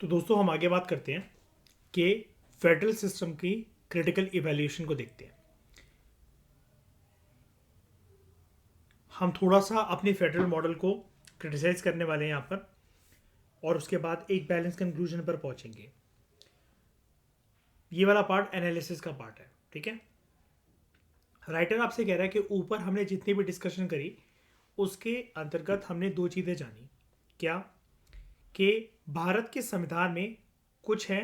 तो दोस्तों हम आगे बात करते हैं कि फेडरल सिस्टम की क्रिटिकल इवैल्यूएशन को देखते हैं। हम थोड़ा सा अपनी फेडरल मॉडल को क्रिटिसाइज करने वाले हैं यहाँ पर, और उसके बाद एक बैलेंस कंक्लूजन पर पहुंचेंगे। ये वाला पार्ट एनालिसिस का पार्ट है, ठीक है। राइटर आपसे कह रहा है कि ऊपर हमने जितनी भी डिस्कशन करी उसके अंतर्गत हमने दो चीज़ें जानी। क्या? कि भारत के संविधान में कुछ हैं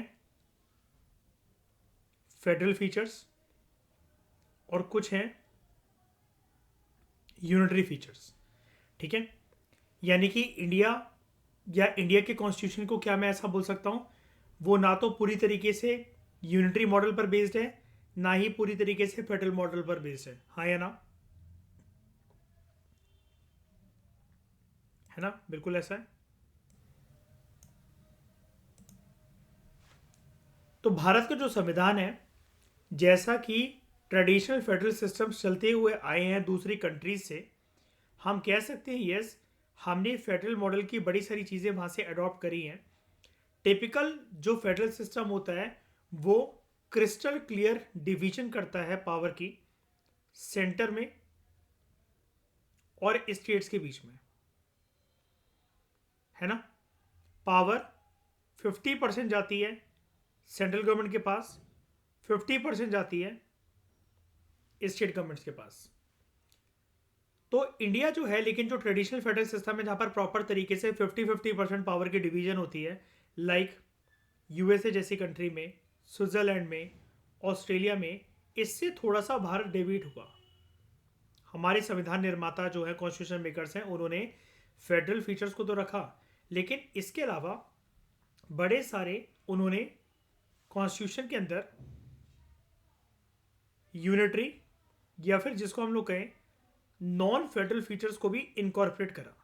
फेडरल फीचर्स और कुछ हैं यूनिटरी फीचर्स, ठीक है। यानी कि इंडिया या इंडिया के कॉन्स्टिट्यूशन को क्या मैं ऐसा बोल सकता हूँ, वो ना तो पूरी तरीके से यूनिटरी मॉडल पर बेस्ड है, ना ही पूरी तरीके से फेडरल मॉडल पर बेस्ड है। हाँ या ना? है ना? बिल्कुल ऐसा है। तो भारत का जो संविधान है, जैसा कि ट्रेडिशनल फेडरल सिस्टम चलते हुए आए हैं दूसरी कंट्रीज से, हम कह सकते हैं यस, हमने फेडरल मॉडल की बड़ी सारी चीज़ें वहाँ से अडॉप्ट करी हैं। टिपिकल जो फेडरल सिस्टम होता है वो क्रिस्टल क्लियर डिवीजन करता है पावर की सेंटर में और स्टेट्स के बीच में, है ना। पावर 50% जाती है सेंट्रल गवर्नमेंट के पास, 50% जाती है स्टेट गवर्नमेंट्स के पास। तो इंडिया जो है, लेकिन जो ट्रेडिशनल फेडरल सिस्टम है जहाँ पर प्रॉपर तरीके से 50-50% पावर की डिवीजन होती है, लाइक यूएसए जैसी कंट्री में, स्विट्जरलैंड में, ऑस्ट्रेलिया में, इससे थोड़ा सा भारत डेविएट हुआ। हमारे संविधान निर्माता जो है, कॉन्स्टिट्यूशन मेकर्स हैं, उन्होंने फेडरल फीचर्स को तो रखा, लेकिन इसके अलावा बड़े सारे उन्होंने कॉन्स्टिट्यूशन के अंदर यूनिटरी या फिर जिसको हम लोग कहें नॉन फेडरल फीचर्स को भी इनकॉर्पोरेट करा,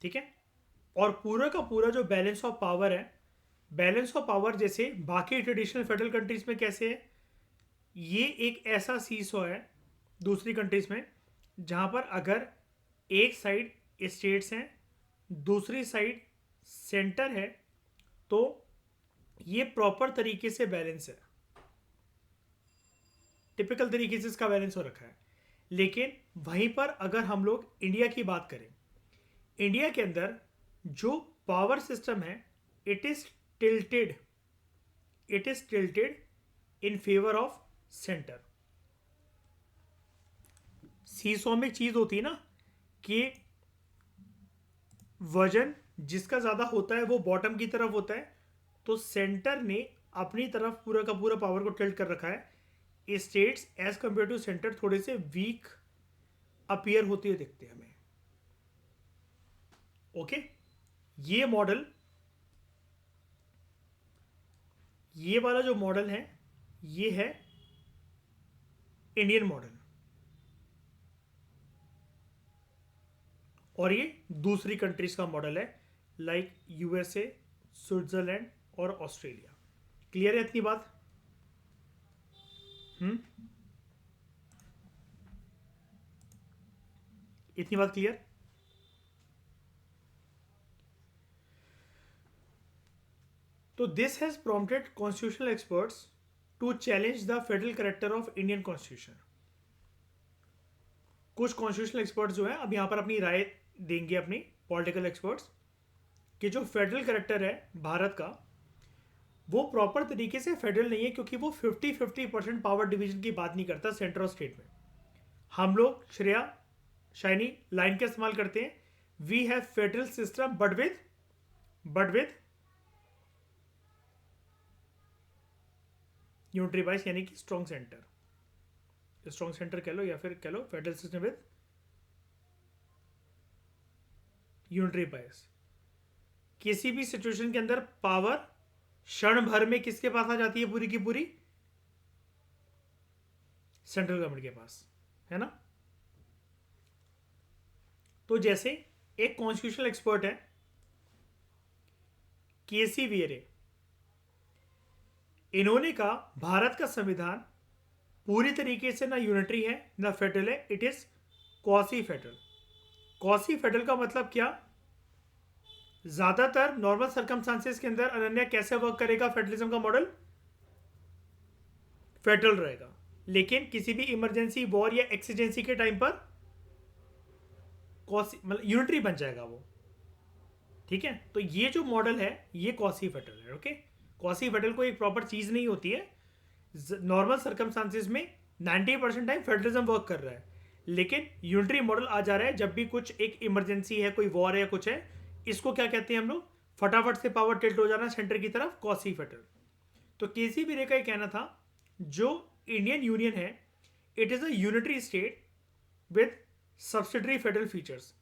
ठीक है। और पूरा का पूरा जो बैलेंस ऑफ पावर है, बैलेंस ऑफ पावर जैसे बाकी ट्रेडिशनल फेडरल कंट्रीज में कैसे है, ये एक ऐसा सीसो है दूसरी कंट्रीज में जहां पर अगर एक साइड स्टेट्स हैं, दूसरी साइड सेंटर है, तो ये प्रॉपर तरीके से बैलेंस है, टिपिकल तरीके से इसका बैलेंस हो रखा है। लेकिन वहीं पर अगर हम लोग इंडिया की बात करें, इंडिया के अंदर जो पावर सिस्टम है, it is tilted it is tilted in favour of centre. Seesaw में एक चीज होती है ना कि वजन जिसका ज्यादा होता है वो बॉटम की तरफ होता है, तो सेंटर ने अपनी तरफ पूरा का पूरा पावर को टिल्ट कर रखा है। States as compare to centre थोड़े से वीक अपीयर होते हुए दिखते हैं हमें। ओके, ये मॉडल, ये वाला जो मॉडल है, ये है इंडियन मॉडल, और ये दूसरी कंट्रीज का मॉडल है, लाइक यूएसए, स्विट्जरलैंड और ऑस्ट्रेलिया। क्लियर है इतनी बात? इतनी बात क्लियर? तो this has prompted constitutional experts to challenge the federal character of Indian constitution. कुछ कॉन्स्टिट्यूशनल एक्सपर्ट्स जो है अब यहाँ पर अपनी राय देंगे, अपनी पॉलिटिकल एक्सपर्ट्स, कि जो फेडरल करेक्टर है भारत का वो प्रॉपर तरीके से फेडरल नहीं है, क्योंकि वो 50-50% पावर डिवीजन की बात नहीं करता सेंटर और स्टेट में। हम लोग श्रेया शाइनी लाइन का इस्तेमाल करते हैं, we have federal system but with unitary bias, यानी कि स्ट्रॉन्ग सेंटर कह लो, या फिर कह लो फेडरल सिस्टम विद यूनिटरी बाइस। किसी भी सिचुएशन के अंदर पावर क्षण भर में किसके पास आ जाती है? पूरी की पूरी सेंट्रल गवर्नमेंट के पास, है ना। तो जैसे एक कॉन्स्टिट्यूशनल एक्सपर्ट है केसी वियरे, इन्होंने कहा भारत का संविधान पूरी तरीके से ना यूनिटरी है ना फेडरल है, it is quasi federal. Quasi federal का मतलब क्या? ज्यादातर नॉर्मल सर्कमस्टांसेस के अंदर अनन्या कैसे वर्क करेगा फेडरलिज्म का मॉडल? फेडरल रहेगा, लेकिन किसी भी इमरजेंसी, वॉर या एक्सीजेंसी के टाइम पर मतलब यूनिटरी बन जाएगा वो। ठीक है, तो ये जो मॉडल है ये क्वासी फेडरल है। ओके, क्वासी फेडरल को एक प्रॉपर चीज नहीं होती है। नॉर्मल सर्कमस्टांसेस में 90% टाइम फेडरलिज्म वर्क कर रहा है, लेकिन यूनिटरी मॉडल आ जा रहा है जब भी कुछ एक इमरजेंसी है, कोई वॉर है या कुछ है। इसको क्या कहते हैं हम लोग? फटाफट से पावर टिल्ट हो जाना सेंटर की तरफ, क्वासी फेडरल। तो केसी वीरे का ये कहना था जो इंडियन यूनियन है it is a unitary state with subsidiary federal features.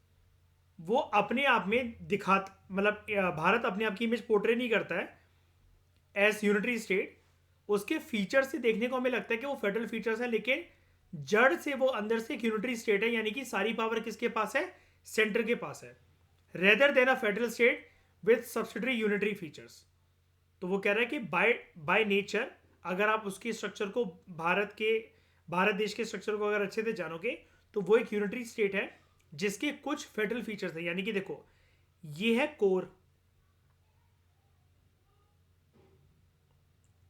वो अपने आप में मतलब भारत अपने आप की इमेज पोर्ट्रे नहीं करता है एज यूनिटरी स्टेट। उसके फीचर से देखने को हमें लगता है कि वो फेडरल फीचर्स है, लेकिन जड़ से वो अंदर से एक यूनिटरी स्टेट है, यानी कि सारी पावर किसके पास है? सेंटर के पास है, rather than a federal state with subsidiary unitary features. तो वो कह रहा है कि बाय नेचर अगर आप उसकी स्ट्रक्चर को भारत देश के स्ट्रक्चर को अगर अच्छे से जानोगे तो वो एक यूनिटरी स्टेट है जिसके कुछ फेडरल फीचर्स हैं। यानी कि देखो, ये है कोर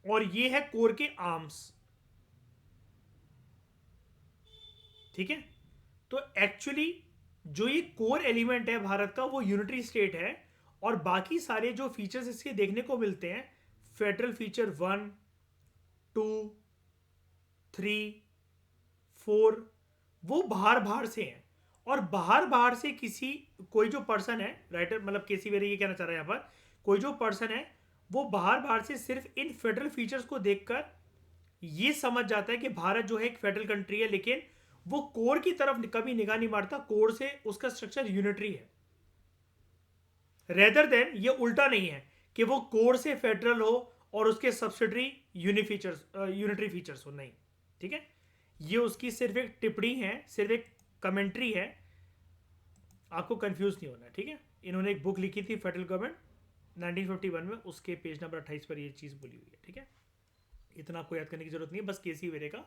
और ये है कोर के आर्म्स। ठीक है, तो एक्चुअली जो ये कोर एलिमेंट है भारत का वो यूनिटरी स्टेट है, और बाकी सारे जो फीचर्स इसके देखने को मिलते हैं, फेडरल फीचर 1, 2, 3, 4, वो बाहर बाहर से हैं। और बाहर बाहर से कोई जो पर्सन है, राइटर मतलब केसी वेरे ये कहना चाह रहा है यहाँ पर, कोई जो पर्सन है वो बाहर बाहर से सिर्फ इन फेडरल फीचर्स को देखकर ये समझ जाता है कि भारत जो है एक फेडरल कंट्री है, लेकिन वो कोर की तरफ कभी निगाह नहीं मारता। कोर से उसका स्ट्रक्चर यूनिटरी है, रेदर देन ये उल्टा नहीं है कि वो कोर से फेडरल हो और उसके सब्सिडरी यूनिटरी फीचर्स हो, नहीं। ठीक है, ये उसकी सिर्फ एक टिप्पणी है, सिर्फ एक कमेंट्री है, आपको कंफ्यूज नहीं होना। ठीक है, इन्होंने एक बुक लिखी थी फेडरल गवर्नमेंट 1951 में, उसके पेज नंबर 28 पर ये चीज़ बोली हुई है। ठीक है, इतना आपको याद करने की जरूरत नहीं है, बस केसी वेरे का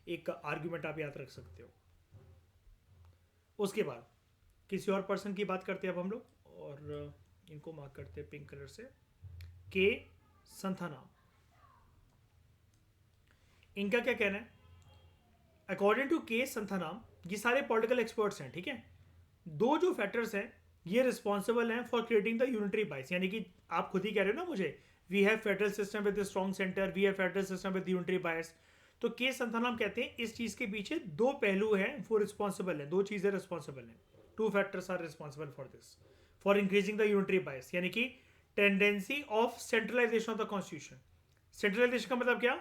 एक आर्ग्यूमेंट आप याद रख सकते हो। उसके बाद किसी और पर्सन की बात करते हैं अब हम लोग, और इनको मार्क करते हैं पिंक कलर से, के संथानाम। इनका क्या कहना है? अकॉर्डिंग टू के संथानाम, ये सारे पॉलिटिकल एक्सपर्ट्स हैं। ठीक है, दो जो फैक्टर्स हैं ये रिस्पॉन्सिबल हैं for creating the unitary bias. यानी कि आप खुद ही कह रहे हो ना मुझे, we have federal system with strong centre, we have federal system with unitary bias. तो के संथानाम कहते हैं इस चीज के पीछे दो पहलू हैं, वो रिस्पॉन्सिबल है, दो चीजें रिस्पॉन्सिबल हैं। Two factors are responsible for this, for increasing the unitary bias. यानी कि tendency of centralisation of the constitution. Centralisation का मतलब क्या?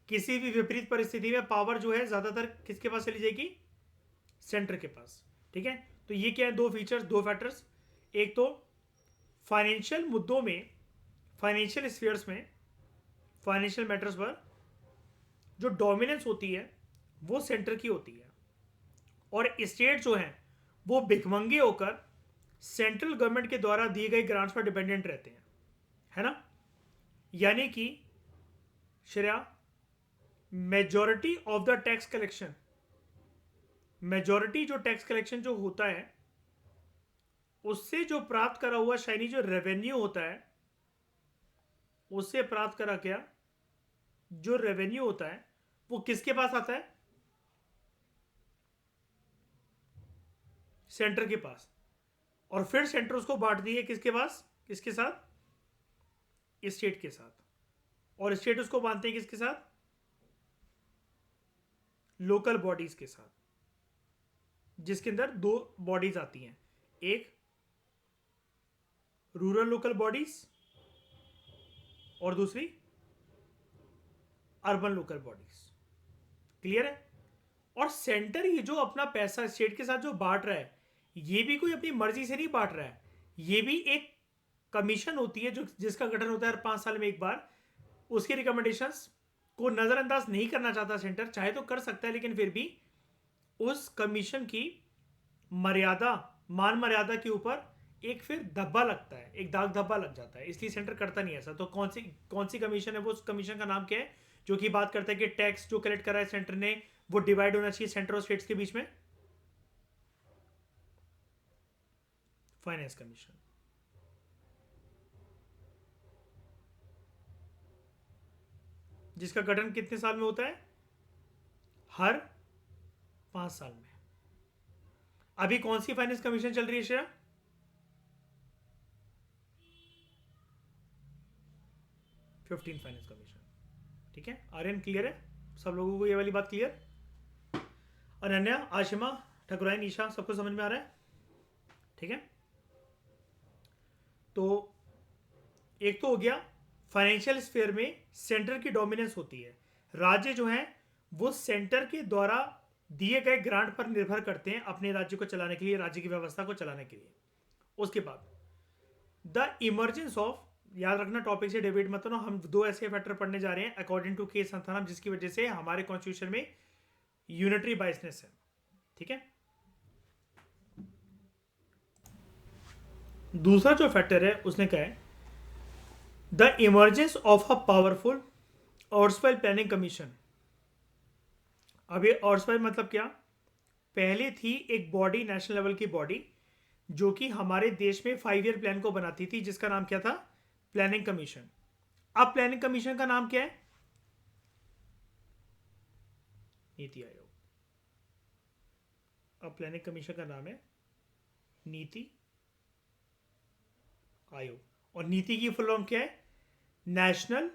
किसी भी विपरीत परिस्थिति में पावर जो है ज्यादातर किसके पास चली जाएगी? सेंटर के पास। ठीक है, तो ये क्या है? दो फीचर्स, दो फैक्टर्स। एक तो फाइनेंशियल मुद्दों में, फाइनेंशियल स्फीयर्स में, फाइनेंशियल मैटर्स पर जो डोमिनेंस होती है वो सेंटर की होती है, और स्टेट जो हैं वो भिखमंगे होकर सेंट्रल गवर्नमेंट के द्वारा दिए गए ग्रांट्स पर डिपेंडेंट रहते हैं, है ना। यानी कि Shreya, majority of the tax collection, majority जो टैक्स कलेक्शन जो होता है उससे जो प्राप्त करा हुआ शायनी जो रेवेन्यू होता है, उससे प्राप्त करा क्या जो रेवेन्यू होता है वो किसके पास आता है? सेंटर के पास। और फिर सेंटर उसको बांट दी है किसके पास? किसके साथ? स्टेट के साथ। और स्टेट उसको बांधते हैं किसके साथ? लोकल बॉडीज के साथ, जिसके अंदर दो बॉडीज आती हैं, एक रूरल लोकल बॉडीज और दूसरी अर्बन लोकल बॉडीज। क्लियर है? और सेंटर ये जो अपना पैसा स्टेट के साथ जो बांट रहा है, ये भी कोई अपनी मर्जी से नहीं बांट रहा है, ये भी एक कमीशन होती है जो जिसका गठन होता है हर 5 साल में एक बार। उसकी रिकमेंडेशंस को नजरअंदाज नहीं करना चाहता सेंटर, चाहे तो कर सकता है, लेकिन फिर भी उस कमीशन की मर्यादा, मान मर्यादा के ऊपर एक फिर धब्बा लगता है, एक दाग धब्बा लग जाता है, इसलिए सेंटर करता नहीं ऐसा। तो कौन सी कमीशन है वो? उस कमीशन का नाम क्या है जो कि बात करता है कि टैक्स जो कलेक्ट करा है सेंटर ने वो डिवाइड होना चाहिए सेंटर और स्टेट्स के बीच में? Finance commission. जिसका गठन कितने साल में होता है? हर 5 साल में। अभी कौन सी फाइनेंस कमीशन चल रही है श्रेया? 15 finance commission. ठीक है, आर्यन क्लियर है? सब लोगों को ये वाली बात क्लियर? अनन्या, आशिमा, ठकुराइन, ईशा, सबको समझ में आ रहा है? ठीक है, तो एक तो हो गया फाइनेंशियल स्फीयर में सेंटर की डोमिनेंस होती है। राज्य जो है वो सेंटर के द्वारा दिए गए ग्रांट पर निर्भर करते हैं अपने राज्य को चलाने के लिए, राज्य की व्यवस्था को चलाने के लिए। उसके बाद द इमरजेंस ऑफ, याद रखना टॉपिक से डेविएट मत होना, हम 2 ऐसे फैक्टर पढ़ने जा रहे हैं अकॉर्डिंग टू के संथानम, जिसकी वजह से हमारे कॉन्स्टिट्यूशन में यूनिटरी बाइसनेस है। ठीक है, दूसरा जो फैक्टर है उसने कहा है the emergence of a powerful ऑर्सवेल प्लानिंग कमीशन। अब ये ऑर्सवेल मतलब क्या? पहले थी एक बॉडी, नेशनल लेवल की बॉडी, जो कि हमारे देश में 5 ईयर प्लान को बनाती थी, जिसका नाम क्या था? Planning commission. अब प्लानिंग कमीशन का नाम क्या है? नीति आयोग। अब प्लानिंग कमीशन का नाम है नीति आयोग। और नीति की फुल फॉर्म क्या है? National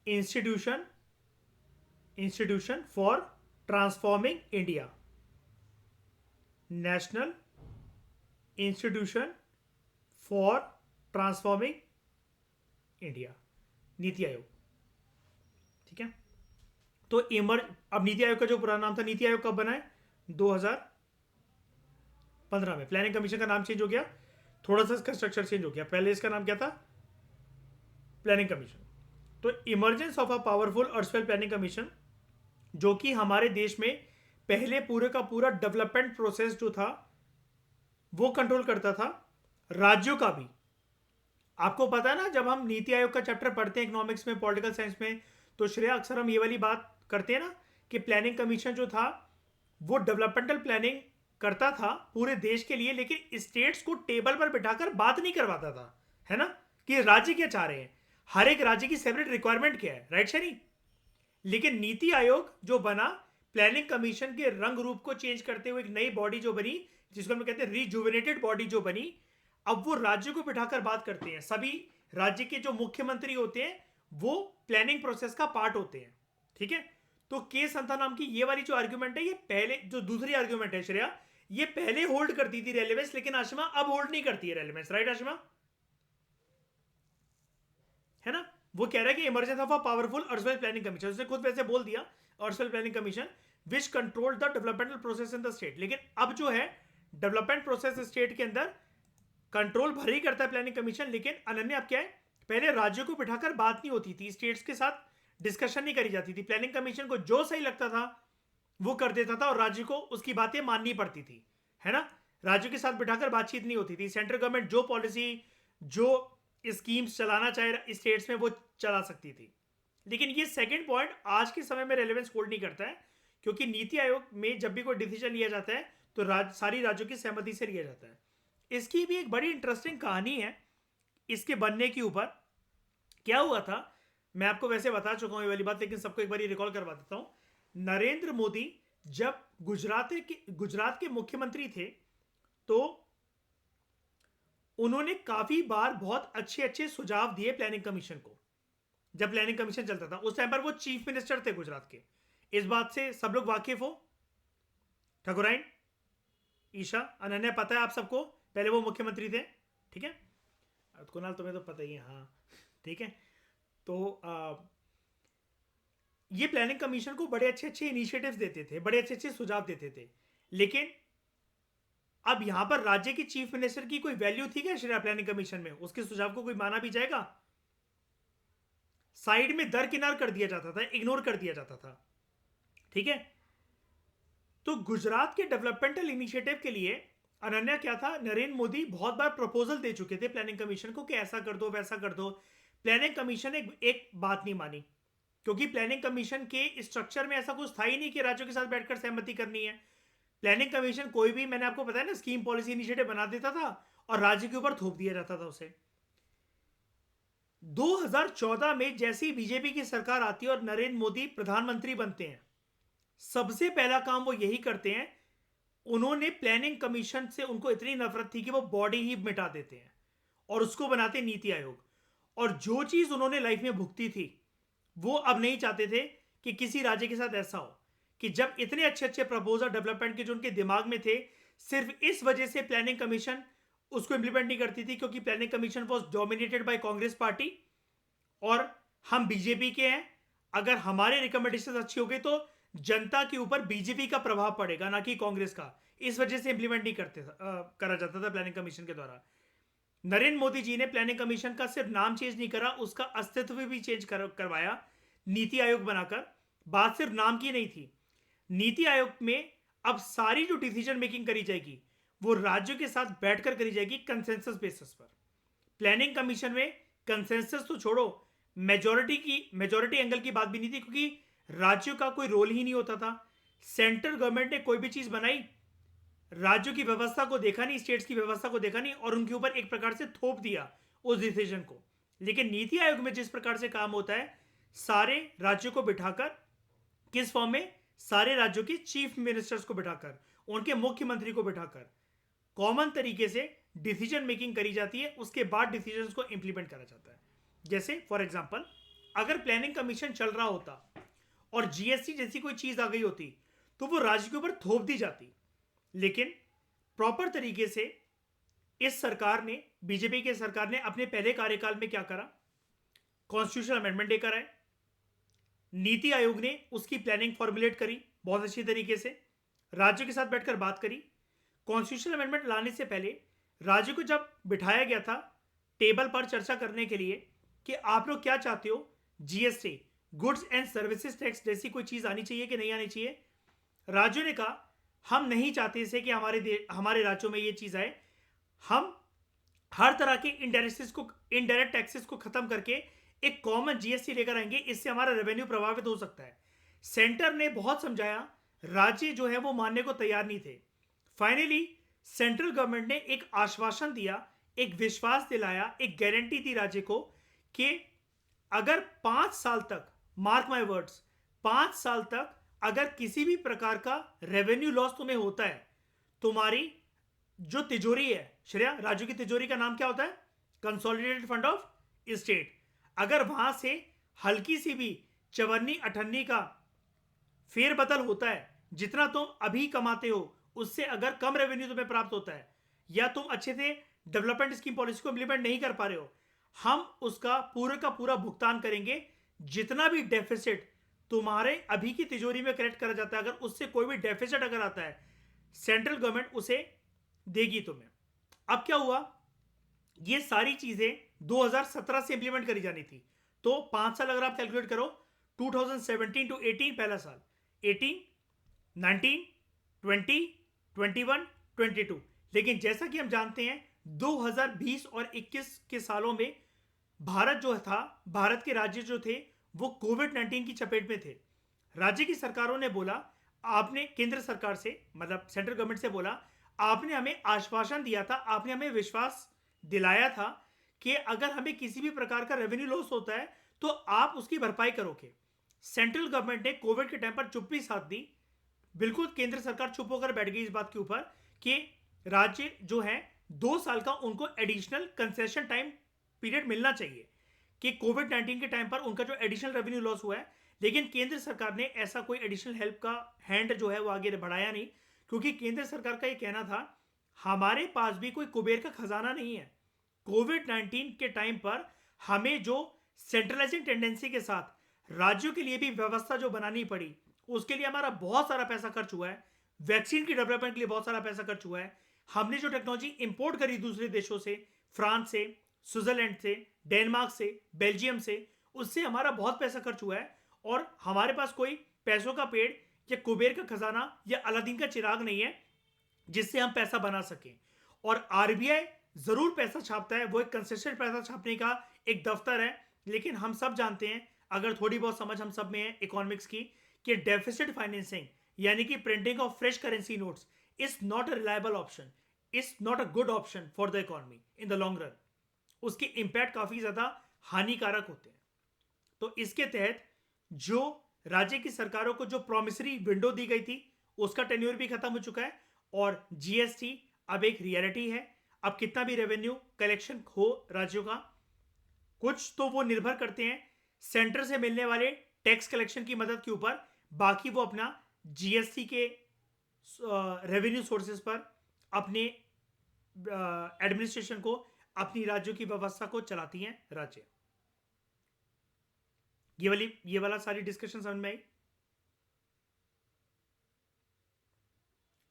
institution for transforming India. National institution for transforming India, NITI Aayog. ठीक है, तो अब नीति आयोग का जो पुराना नाम था, नीति आयोग कब बना है? 2015 में। प्लानिंग कमीशन का नाम चेंज हो गया, थोड़ा सा इसका स्ट्रक्चर चेंज हो गया। पहले इसका नाम क्या था? Planning commission. तो इमरजेंस ऑफ अ पावरफुल अर्सवेल प्लानिंग कमीशन, जो कि हमारे देश में पहले पूरे का पूरा डेवलपमेंट प्रोसेस जो था वो कंट्रोल करता था, राज्यों का भी। आपको पता है ना, जब हम नीति आयोग का चैप्टर पढ़ते हैं इकोनॉमिक्स में, पॉलिटिकल साइंस में, तो श्रेया अक्सर हम ये वाली बात करते हैं ना कि प्लानिंग कमीशन जो था वो डेवलपमेंटल प्लानिंग करता था पूरे देश के लिए, लेकिन स्टेट्स को टेबल पर बिठाकर बात नहीं करवाता था, है ना, कि राज्य क्या चाह रहे हैं, हर एक राज्य की सेपरेट रिक्वायरमेंट क्या है, राइट शनी? लेकिन नीति आयोग जो बना, प्लानिंग कमीशन के रंग रूप को चेंज करते हुए एक नई बॉडी जो बनी, जिसको हम कहते हैं रिजुवेनेटेड बॉडी जो बनी, अब वो राज्यों को बिठाकर बात करते हैं। सभी राज्य के जो मुख्यमंत्री होते हैं वो प्लानिंग प्रोसेस का पार्ट होते हैं। ठीक है, तो के संथा नाम की ये वाली जो आर्ग्यूमेंट है, ये पहले जो दूसरी आर्ग्यूमेंट है श्रेया, ये पहले होल्ड करती थी रेलेवेंस, लेकिन आशिमा अब होल्ड नहीं करती है रेलेवेंस, राइट आशिमा? है ना, वो कह रहा है कि इमरजेंस ऑफ अ पावरफुल अर्सवेल प्लानिंग कमीशन, उसने खुद वैसे बोल दिया, अर्सवेल planning commission which control the developmental process in the state. लेकिन अब जो है डेवलपमेंट प्रोसेस स्टेट के अंदर कंट्रोल भर ही करता है प्लानिंग कमीशन, लेकिन अनन्य अब क्या है, पहले राज्यों को बिठाकर बात नहीं होती थी, स्टेट्स के साथ डिस्कशन नहीं करी जाती थी। प्लानिंग कमीशन को जो सही लगता था वो कर देता था और राज्य को उसकी बातें माननी पड़ती थी, है ना? राज्यों के साथ बिठाकर बातचीत नहीं होती थी। सेंट्रल गवर्नमेंट जो पॉलिसी, जो स्कीम्स चलाना चाहे स्टेट्स में, वो चला सकती थी। लेकिन ये सेकंड पॉइंट आज के समय में रेलेवेंस होल्ड नहीं करता है, क्योंकि नीति आयोग में जब भी कोई डिसीजन लिया जाता है तो सारी राज्यों की सहमति से लिया जाता है। इसकी भी एक बड़ी इंटरेस्टिंग कहानी है इसके बनने के ऊपर। क्या हुआ था, मैं आपको वैसे बता चुका हूं ये वाली बात, लेकिन सबको एक बार रिकॉल करवा देता हूं। नरेंद्र मोदी जब गुजरात के मुख्यमंत्री थे, तो उन्होंने काफी बार बहुत अच्छे अच्छे सुझाव दिए प्लानिंग कमीशन को। जब प्लानिंग कमीशन चलता था उस टाइम पर वो चीफ मिनिस्टर थे गुजरात के, इस बात से सब लोग वाकिफ हो? ठकुराइन, ईशा, अनन्या, पता है आप सबको, पहले वो मुख्यमंत्री थे। ठीक है, कुणाल तुम्हें तो पता ही है, हाँ ठीक है। तो ये प्लानिंग कमीशन को बड़े अच्छे अच्छे इनिशिएटिव्स देते थे, बड़े अच्छे अच्छे सुझाव देते थे, लेकिन अब यहां पर राज्य की चीफ मिनिस्टर की कोई वैल्यू थी क्या श्रेया प्लानिंग कमीशन में? उसके सुझाव को कोई माना भी जाएगा? साइड में दरकिनार कर दिया जाता था, इग्नोर कर दिया जाता था। ठीक है, तो गुजरात के डेवलपमेंटल इनिशिएटिव के लिए अनन्या क्या था, नरेंद्र मोदी बहुत बार प्रपोजल दे चुके थे प्लानिंग कमीशन को कि ऐसा कर दो, वैसा कर दो। प्लानिंग कमीशन ने एक बात नहीं मानी, क्योंकि प्लानिंग कमीशन के स्ट्रक्चर में ऐसा कुछ था ही नहीं कि राज्यों के साथ बैठकर सहमति करनी है। प्लानिंग कमीशन कोई भी, मैंने आपको बताया ना, स्कीम पॉलिसी इनिशिएटिव बना देता था और राज्य के ऊपर थोप दिया जाता था उसे। 2014 में जैसे ही बीजेपी की सरकार आती है और नरेंद्र मोदी प्रधानमंत्री बनते हैं, सबसे पहला काम वो यही करते हैं, उन्होंने प्लानिंग कमीशन से उनको इतनी नफरत थी कि वो बॉडी ही मिटा देते हैं और उसको बनाते नीति आयोग। और जो चीज उन्होंने लाइफ में भुगती थी, वो अब नहीं चाहते थे कि किसी राज्य के साथ ऐसा हो, कि जब इतने अच्छे अच्छे प्रपोजल डेवलपमेंट के जो उनके दिमाग में थे, सिर्फ इस वजह से प्लानिंग कमीशन उसको इंप्लीमेंट नहीं करती थी, क्योंकि planning commission was dominated by Congress party और हम बीजेपी के हैं। अगर हमारे रिकमेंडेशन अच्छी हो गई तो जनता के ऊपर बीजेपी का प्रभाव पड़ेगा, ना कि कांग्रेस का। इस वजह से इंप्लीमेंट नहीं करा जाता था प्लानिंग कमीशन के द्वारा। नरेंद्र मोदी जी ने प्लानिंग कमीशन का सिर्फ नाम चेंज नहीं करा, उसका अस्तित्व भी चेंज करवाया नीति आयोग बनाकर। बात सिर्फ नाम की नहीं थी, नीति आयोग में अब सारी जो डिसीजन मेकिंग करी जाएगी वो राज्यों के साथ बैठकर करी जाएगी कंसेंसस बेसिस पर। प्लानिंग कमीशन में कंसेंसस तो छोड़ो, मेजोरिटी एंगल की बात भी नहीं थी, क्योंकि राज्यों का कोई रोल ही नहीं होता था। सेंट्रल गवर्नमेंट ने कोई भी चीज बनाई, राज्यों की व्यवस्था को देखा नहीं, स्टेट्स की व्यवस्था को देखा नहीं, और उनके ऊपर एक प्रकार से थोप दिया उस डिसीजन को। लेकिन नीति आयोग में जिस प्रकार से काम होता है, सारे राज्यों को बिठाकर, किस फॉर्म में, सारे राज्यों के चीफ मिनिस्टर्स को बिठाकर, उनके मुख्यमंत्री को बिठाकर कॉमन तरीके से डिसीजन मेकिंग करी जाती है, उसके बाद डिसीजन को इंप्लीमेंट करा जाता है। जैसे फॉर एग्जाम्पल, अगर प्लानिंग कमीशन चल रहा होता और जीएसटी जैसी कोई चीज आ गई होती तो वो राज्य के ऊपर थोप दी जाती। लेकिन प्रॉपर तरीके से इस सरकार ने, बीजेपी की सरकार ने अपने पहले कार्यकाल में क्या करा, कॉन्स्टिट्यूशनल अमेंडमेंट लेकर आए, नीति आयोग ने उसकी प्लानिंग फॉर्मुलेट करी बहुत अच्छी तरीके से, राज्यों के साथ बैठकर बात करी। कॉन्स्टिट्यूशनल अमेंडमेंट लाने से पहले राज्य को जब बिठाया गया था टेबल पर चर्चा करने के लिए कि आप लोग क्या चाहते हो, GST, goods and services tax जैसी कोई चीज आनी चाहिए कि नहीं आनी चाहिए, राज्यों ने कहा हम नहीं चाहते इसे कि हमारे राज्यों में ये चीज आए। हम हर तरह के इनडायरेक्ट टैक्सेस को खत्म करके एक कॉमन जीएसटी लेकर आएंगे, इससे हमारा रेवेन्यू प्रभावित हो सकता है। सेंटर ने बहुत समझाया, राज्य जो है वो मानने को तैयार नहीं थे। फाइनली सेंट्रल गवर्नमेंट ने एक आश्वासन दिया, एक विश्वास दिलाया, एक गारंटी दी राज्य को कि अगर 5 साल तक, मार्क माय वर्ड्स, 5 साल तक अगर किसी भी प्रकार का रेवेन्यू लॉस तुम्हें होता है, तुम्हारी जो तिजोरी है, श्रेया, राज्यों की तिजोरी का नाम क्या होता है, कंसोलिडेटेड फंड ऑफ स्टेट, अगर वहां से हल्की सी भी चवन्नी अठन्नी का फेरबदल होता है, जितना तुम अभी कमाते हो उससे अगर कम रेवेन्यू तुम्हें प्राप्त होता है, या तुम अच्छे से डेवलपमेंट स्कीम पॉलिसी को इंप्लीमेंट नहीं कर पा रहे हो, हम उसका पूरे का पूरा भुगतान करेंगे। जितना भी डेफिसिट तुम्हारे अभी की तिजोरी में करेक्ट करा जाता है, अगर उससे कोई भी डेफिसिट अगर आता है, सेंट्रल गवर्नमेंट उसे देगी तुम्हें। अब क्या हुआ, ये सारी चीजें 2017 से इंप्लीमेंट करी जानी थी, तो 5 साल अगर आप कैलकुलेट करो, 2017 टू 18 पहला साल, 18, 19, 20, 21, 22। लेकिन जैसा कि हम जानते हैं 2020 और 21 के सालों में भारत जो था, भारत के राज्य जो थे वो कोविड-19 की चपेट में थे। राज्य की सरकारों ने बोला, आपने केंद्र सरकार से, मतलब सेंट्रल गवर्नमेंट से बोला, आपने हमें आश्वासन दिया था, आपने हमें विश्वास दिलाया था कि अगर हमें किसी भी प्रकार का रेवेन्यू लॉस होता है तो आप उसकी भरपाई करोगे। सेंट्रल गवर्नमेंट ने कोविड के टाइम पर चुप्पी साध दी, बिल्कुल केंद्र सरकार चुप होकर बैठ गई इस बात के ऊपर कि राज्य जो है 2 साल का उनको एडिशनल कंसेशन टाइम पीरियड मिलना चाहिए, कि कोविड-19 के टाइम पर उनका जो एडिशनल रेवेन्यू लॉस हुआ है। लेकिन केंद्र सरकार ने ऐसा कोई एडिशनल हेल्प का हैंड जो है वो आगे बढ़ाया नहीं, क्योंकि केंद्र सरकार का ये कहना था हमारे पास भी कोई कुबेर का खजाना नहीं है। कोविड-19 के टाइम पर हमें जो सेंट्रलाइजिंग टेंडेंसी के साथ राज्यों के लिए भी व्यवस्था जो बनानी पड़ी, उसके लिए हमारा बहुत सारा पैसा खर्च हुआ है। वैक्सीन की डेवलपमेंट के लिए बहुत सारा पैसा खर्च हुआ है। हमने जो टेक्नोलॉजी इंपोर्ट करी दूसरे देशों से, फ्रांस से, स्विट्जरलैंड से, डेनमार्क से, बेल्जियम से, उससे हमारा बहुत पैसा खर्च हुआ है। और हमारे पास कोई पैसों का पेड़ या कुबेर का खजाना या अलादीन का चिराग नहीं है जिससे हम पैसा बना सकें। और आरबीआई जरूर पैसा छापता है, वो एक कंसिस्टेंट पैसा छापने का एक दफ्तर है, लेकिन हम सब जानते हैं, अगर थोड़ी बहुत समझ हम सब में है इकोनॉमिक्स की, कि डेफिसिट फाइनेंसिंग यानी कि printing of fresh currency notes is not a reliable option, is not a good option for the economy in the long run. उसकी इंपैक्ट काफी ज्यादा हानिकारक होते हैं। तो इसके तहत जो राज्य की सरकारों को जो प्रॉमिसरी विंडो दी गई थी उसका टेन्योर भी खत्म हो चुका है और जीएसटी अब एक रियलिटी है। अब कितना भी रेवेन्यू कलेक्शन हो राज्यों का, कुछ तो वो निर्भर करते हैं सेंटर से मिलने वाले टैक्स कलेक्शन की मदद के ऊपर, बाकी वो अपना जीएसटी के रेवेन्यू सोर्सेज पर अपने एडमिनिस्ट्रेशन को, अपनी राज्यों की व्यवस्था को चलाती हैं राज्य। ये वाला सारी डिस्कशन समझ में आई।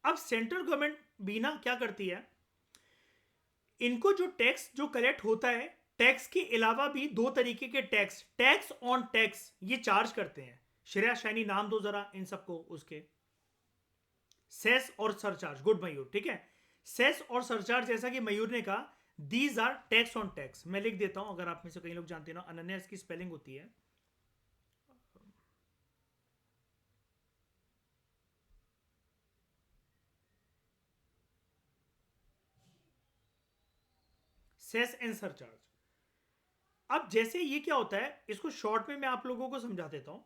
अब सेंट्रल गवर्नमेंट भी ना क्या करती है, इनको जो टैक्स जो कलेक्ट होता है, टैक्स के अलावा भी दो तरीके के टैक्स ऑन टैक्स ये चार्ज करते हैं। श्रेया शैनी नाम दो जरा इन सबको उसके। सेस और सरचार्ज, गुड मयूर, ठीक है। सेस और सरचार्ज, जैसा कि मयूर ने कहा, these are tax on tax. मैं लिख देता हूं अगर आप में से कई लोग जानते ना, अनन्या इसकी स्पेलिंग होती है। Cess and surcharge. अब जैसे ये क्या होता है, इसको शॉर्ट में मैं आप लोगों को समझा देता हूं।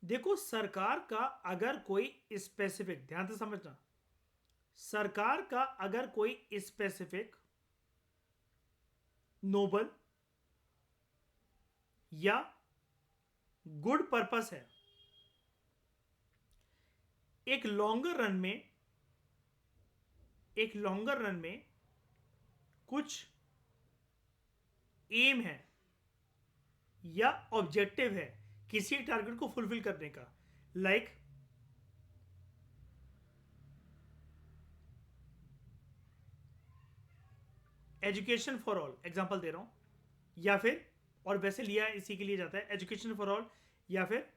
देखो, सरकार का अगर कोई स्पेसिफिक, ध्यान से समझना, सरकार का अगर कोई स्पेसिफिक नोबल या गुड पर्पस है, एक लॉन्गर रन में कुछ एम है या ऑब्जेक्टिव है किसी टारगेट को फुलफिल करने का, like education for all, example दे रहा हूं, या फिर, और वैसे लिया इसी के लिए जाता है, एजुकेशन फॉर ऑल, या फिर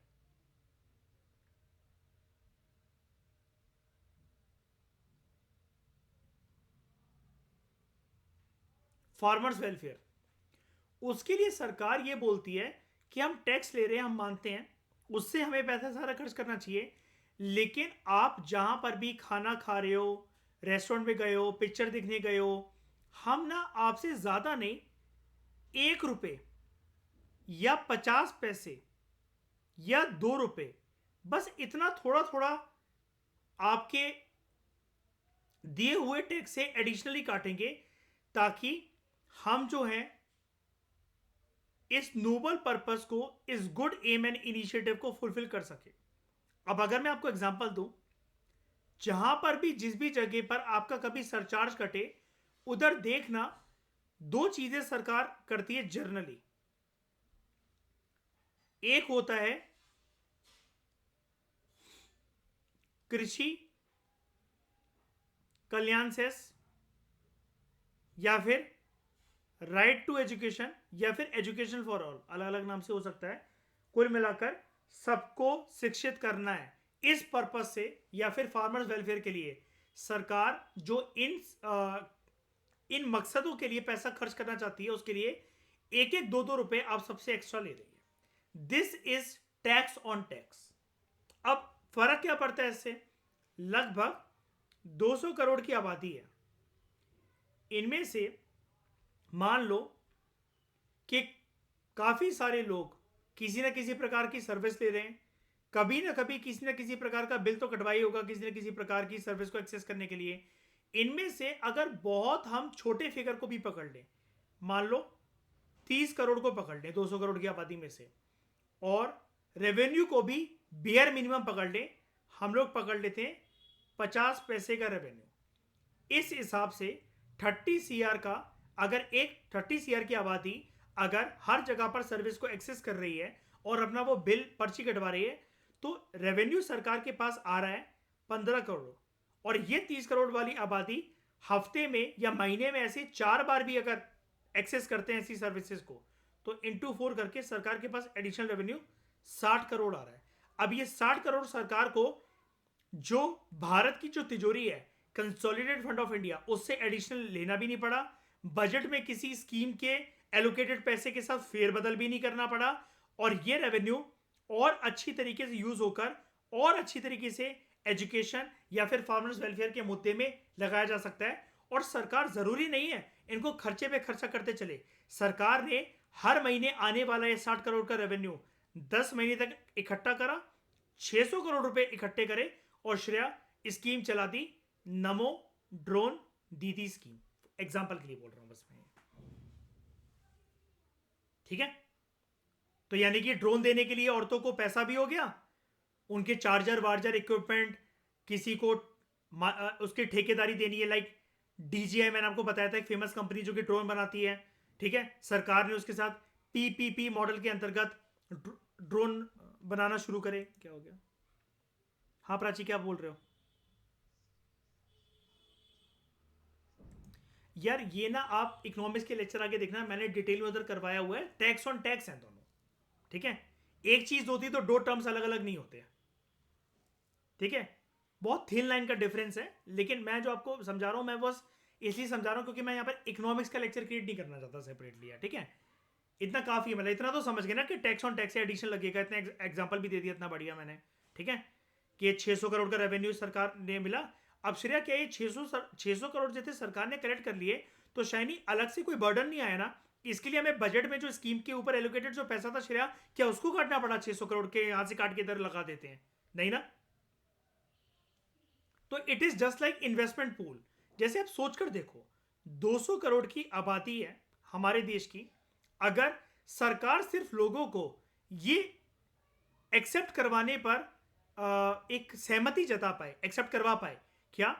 फार्मर्स वेलफेयर। उसके लिए सरकार ये बोलती है कि हम टैक्स ले रहे हैं, हम मानते हैं उससे हमें पैसा सारा खर्च करना चाहिए, लेकिन आप जहां पर भी खाना खा रहे हो, रेस्टोरेंट में गए हो, पिक्चर देखने गए हो, हम ना आपसे ज्यादा नहीं, 1 रुपए या 50 पैसे या 2 रुपए, बस इतना थोड़ा थोड़ा आपके दिए हुए टैक्स से एडिशनली काटेंगे, ताकि हम जो है इस नोबल पर्पस को, इस गुड एम एंड इनिशिएटिव को फुलफिल कर सके। अब अगर मैं आपको एग्जांपल दूं, जहां पर भी जिस भी जगह पर आपका कभी सरचार्ज कटे, उधर देखना दो चीजें सरकार करती है जनरली। एक होता है कृषि कल्याण सेस, या फिर राइट टू एजुकेशन, या फिर एजुकेशन फॉर ऑल, अलग अलग नाम से हो सकता है। कुल मिलाकर सबको शिक्षित करना है इस पर्पस से, या फिर फार्मर्स वेलफेयर के लिए सरकार जो इन मकसदों के लिए पैसा खर्च करना चाहती है, उसके लिए 1-1, 2-2 रुपए आप सबसे एक्स्ट्रा ले रही है। This is tax on tax. अब फर्क क्या पड़ता है इससे? लगभग 200 करोड़ की आबादी है, इनमें से मान लो कि काफी सारे लोग किसी ना किसी प्रकार की सर्विस ले रहे हैं, कभी ना कभी किसी ना किसी प्रकार का बिल तो कटवाई होगा किसी ना किसी प्रकार की सर्विस को एक्सेस करने के लिए। इनमें से अगर बहुत हम छोटे फिगर को भी पकड़ लें, मान लो 30 करोड़ को पकड़ लें 200 करोड़ की आबादी में से, और रेवेन्यू को भी बेयर मिनिमम पकड़ लें, हम लोग पकड़ लेते हैं 50 पैसे का रेवेन्यू। इस हिसाब से 30 CR का, अगर एक 30 CR की आबादी अगर हर जगह पर सर्विस को एक्सेस कर रही है और अपना वो बिल पर्ची कटवा रही है, तो रेवेन्यू सरकार के पास आ रहा है 15 करोड़। और ये 30 करोड़ वाली आबादी हफ्ते में या महीने में ऐसे 4 बार भी अगर एक्सेस करते हैं ऐसी सर्विसेज को, तो इंटू 4 करके सरकार के पास एडिशनल रेवेन्यू 60 करोड़ आ रहा है। अब ये 60 करोड़ सरकार को, जो भारत की जो तिजोरी है कंसोलिडेटेड फंड ऑफ इंडिया, उससे एडिशनल लेना भी नहीं पड़ा, बजट में किसी स्कीम के एलोकेटेड पैसे के साथ फेरबदल भी नहीं करना पड़ा, और ये रेवेन्यू और अच्छी तरीके से यूज होकर और अच्छी तरीके से एजुकेशन या फिर फार्मर्स वेलफेयर के मुद्दे में लगाया जा सकता है। और सरकार जरूरी नहीं है इनको खर्चे पे खर्चा करते चले, सरकार ने हर महीने आने वाला ये 60 करोड़ का रेवेन्यू 10 महीने तक इकट्ठा करा, 600 करोड़ रुपए इकट्ठे करे और श्रेया स्कीम चला दी, नमो ड्रोन दीदी स्कीम। एग्जाम्पल के लिए बोल रहा हूं बस मैं, ठीक है। तो यानी कि ड्रोन देने के लिए औरतों को पैसा भी हो गया, उनके चार्जर वार्जर इक्विपमेंट किसी को उसकी ठेकेदारी देनी है। लाइक DJI मैंने आपको बताया था, एक फेमस कंपनी जो कि ड्रोन बनाती है, ठीक है। सरकार ने उसके साथ PPP मॉडल के अंतर्गत ड्रोन बनाना शुरू करे। क्या हो गया? हाँ प्राची, क्या बोल रहे हो यार? ये ना आप इकोनॉमिक्स के लेक्चर आगे देखना, मैंने डिटेल में उधर करवाया हुआ है। टैक्स ऑन टैक्स है दोनों, ठीक है। एक चीज होती तो दो टर्म्स अलग अलग नहीं होते, ठीक है। बहुत थिन लाइन का डिफरेंस है, लेकिन मैं जो आपको समझा रहा हूं, मैं बस इसलिए समझा रहा हूं क्योंकि मैं यहाँ पर इकोनॉमिक्स का लेक्चर क्रिएट नहीं करना चाहता सेपरेटली है, ठीक है। इतना काफी है, मतलब इतना तो समझ गए ना कि टैक्स ऑन टैक्स से एडिशन लगेगा। इतना एग्जाम्पल भी दे दिया, इतना बढ़िया मैंने, ठीक है। कि 600 करोड़ का रेवेन्यू सरकार ने मिला। अब श्रेया क्या ये 600 करोड़ जैसे सरकार ने कलेक्ट कर लिए तो शायनी अलग से कोई बर्डन नहीं आया ना। इसके लिए हमें बजट में जो स्कीम के ऊपर एलोकेटेड जो पैसा था श्रेया, क्या उसको काटना पड़ा? 600 करोड़ के यहां से काट के इधर लगा देते हैं? नहीं ना। तो it is just like investment pool. जैसे आप सोचकर देखो, 200 करोड़ की आबादी है हमारे देश की, अगर सरकार सिर्फ लोगों को ये एक्सेप्ट करवाने पर एक सहमति जता पाए, एक्सेप्ट करवा पाए, क्या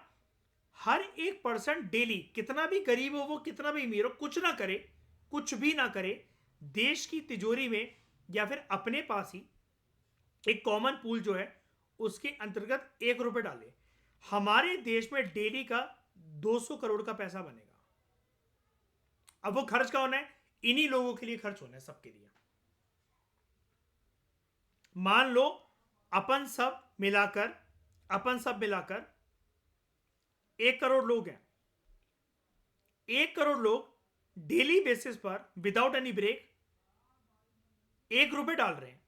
हर एक पर्सन डेली, कितना भी गरीब हो वो, कितना भी अमीर हो, कुछ ना करे, कुछ भी ना करे, देश की तिजोरी में या फिर अपने पास ही एक कॉमन पूल जो है उसके अंतर्गत 1 रुपए डाले, हमारे देश में डेली का 200 करोड़ का पैसा बनेगा। अब वो खर्च का होना है, इन्हीं लोगों के लिए खर्च होना है, सबके लिए। मान लो अपन सब मिलाकर 1 करोड़ लोग हैं। 1 करोड़ लोग डेली बेसिस पर विदाउट एनी ब्रेक 1 रुपए डाल रहे हैं,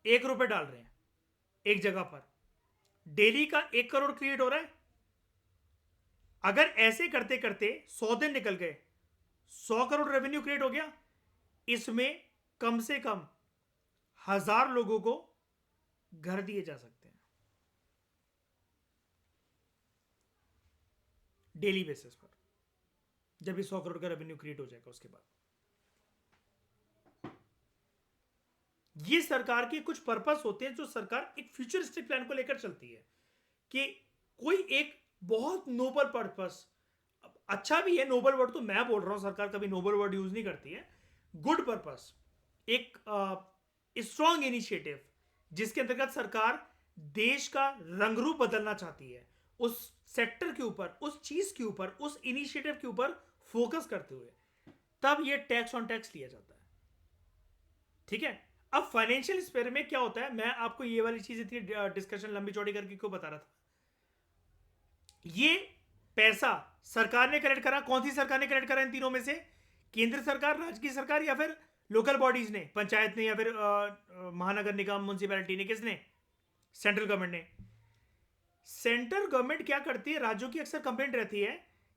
1 रुपए डाल रहे हैं एक जगह पर। डेली का 1 करोड़ क्रिएट हो रहा है। अगर ऐसे करते करते 100 दिन निकल गए, 100 करोड़ रेवेन्यू क्रिएट हो गया। इसमें कम से कम 1000 लोगों को घर दिए जा सकते हैं डेली बेसिस पर, जब ये 100 करोड़ का रेवेन्यू क्रिएट हो जाएगा। उसके बाद ये सरकार के कुछ पर्पस होते हैं जो सरकार एक फ्यूचरिस्टिक प्लान को लेकर चलती है, कि कोई एक बहुत नोबल पर्पस, अच्छा भी है नोबल वर्ड तो मैं बोल रहा हूं, सरकार कभी नोबल वर्ड यूज नहीं करती है। गुड पर्पस, एक स्ट्रॉन्ग इनिशिएटिव जिसके अंतर्गत सरकार देश का रंग रूप बदलना चाहती है, उस सेक्टर के ऊपर, उस चीज के ऊपर, उस इनिशिएटिव के ऊपर फोकस करते हुए, तब ये टैक्स ऑन टैक्स लिया जाता है, ठीक है। अब फाइनेंशियल स्फीयर में क्या होता है, मैं आपको ये वाली चीज इतनी डिस्कशन लंबी चौड़ी करके क्यों बता रहा था। ये पैसा सरकार ने कलेक्ट करा, कौन सी सरकार ने कलेक्ट करा इन तीनों में से? केंद्र सरकार, राज्य की सरकार, या फिर लोकल बॉडीज ने, पंचायत ने, या फिर महानगर निगम, म्युनिसिपैलिटी ने, किसने? सेंट्रल गवर्नमेंट ने। सेंट्रल गवर्नमेंट क्या करती है, राज्यों की अक्सर कंप्लेंट रहती है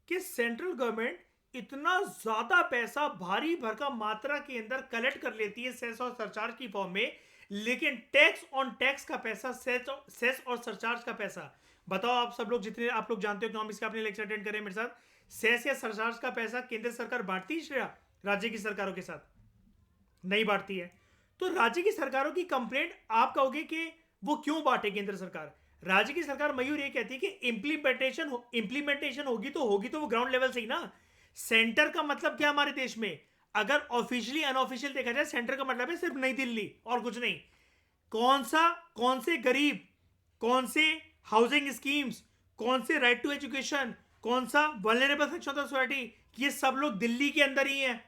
कि सेंट्रल गवर्नमेंट इतना ज्यादा पैसा भारी भरकम मात्रा के अंदर कलेक्ट कर लेती है सेस और सरचार्ज की फॉर्म में, लेकिन टैक्स ऑन टैक्स का पैसा, सेस और सरचार्ज का पैसा, बताओ आप सब लोग, जितने आप लोग जानते हो इकोनॉमिक्स के, आपने लेक्चर अटेंड करे मेरे साथ, सेस या सरचार्ज का पैसा केंद्र सरकार बांटती है श्रेया राज्य की सरकारों के साथ? नहीं बांटती है। तो राज्य की सरकारों की कंप्लेंट आप कहोगे कि वो क्यों बांटे केंद्र सरकार? राज्य की सरकार मयूर ये कहती है कि इंप्लीमेंटेशन होगी तो वो ग्राउंड लेवल से ही ना। सेंटर का मतलब क्या हमारे देश में, अगर ऑफिशियली अनऑफिशियल देखा जाए, सेंटर का मतलब है सिर्फ नई दिल्ली और कुछ नहीं। कौन से गरीब, कौन से हाउसिंग स्कीम्स, कौन से राइट टू एजुकेशन, कौन सा vulnerable section of the society, ये सब लोग दिल्ली के अंदर ही हैं।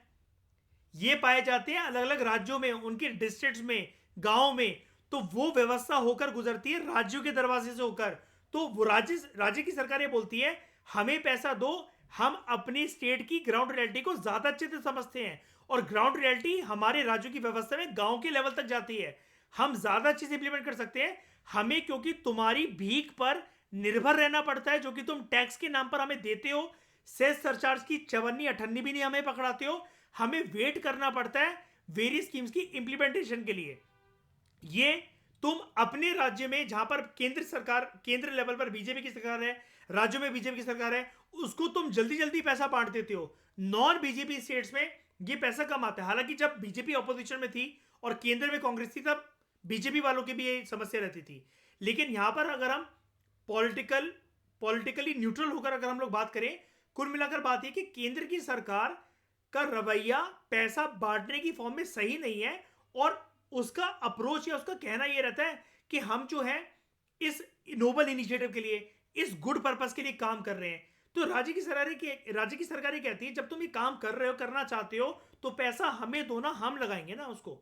ये पाए जाते हैं अलग अलग राज्यों में, उनके डिस्ट्रिक्ट्स में, गांव में। तो वो व्यवस्था होकर गुजरती है राज्यों के दरवाजे से होकर। तो वो राज्य की सरकार ये बोलती है हमें पैसा दो, हम अपनी स्टेट की ग्राउंड रियलिटी को ज्यादा अच्छे से समझते हैं, और ग्राउंड रियलिटी हमारे राज्यों की व्यवस्था में गांव के लेवल तक जाती है, हम ज्यादा अच्छे से इंप्लीमेंट कर सकते हैं। हमें क्योंकि तुम्हारी भीख पर निर्भर रहना पड़ता है, जो कि तुम टैक्स के नाम पर हमें देते हो, सेस सरचार्ज की चवन्नी अठन्नी भी नहीं हमें पकड़ाते हो, हमें वेट करना पड़ता है वेरियस स्कीम्स की इंप्लीमेंटेशन के लिए। ये तुम अपने राज्य में जहां पर केंद्र सरकार, केंद्र लेवल पर बीजेपी की सरकार है, राज्यों में बीजेपी की सरकार है, उसको तुम जल्दी जल्दी पैसा बांट देते हो। नॉन बीजेपी स्टेट्स में ये पैसा कम आता है। हालांकि जब बीजेपी ऑपोजिशन में थी और केंद्र में कांग्रेस थी तब बीजेपी वालों की भी ये समस्या रहती थी। लेकिन यहां पर अगर हम पॉलिटिकली न्यूट्रल होकर अगर हम लोग बात करें, कुल मिलाकर बात यह कि केंद्र की सरकार का रवैया पैसा बांटने की फॉर्म में सही नहीं है, और उसका अप्रोच या उसका कहना यह रहता है कि हम जो है इस नोबल इनिशिएटिव के लिए, इस गुड पर्पस के लिए काम कर रहे हैं। तो राज्य की सरकार कहती है जब तुम ये काम कर रहे हो, करना चाहते हो, तो पैसा हमें दो ना, हम लगाएंगे ना उसको।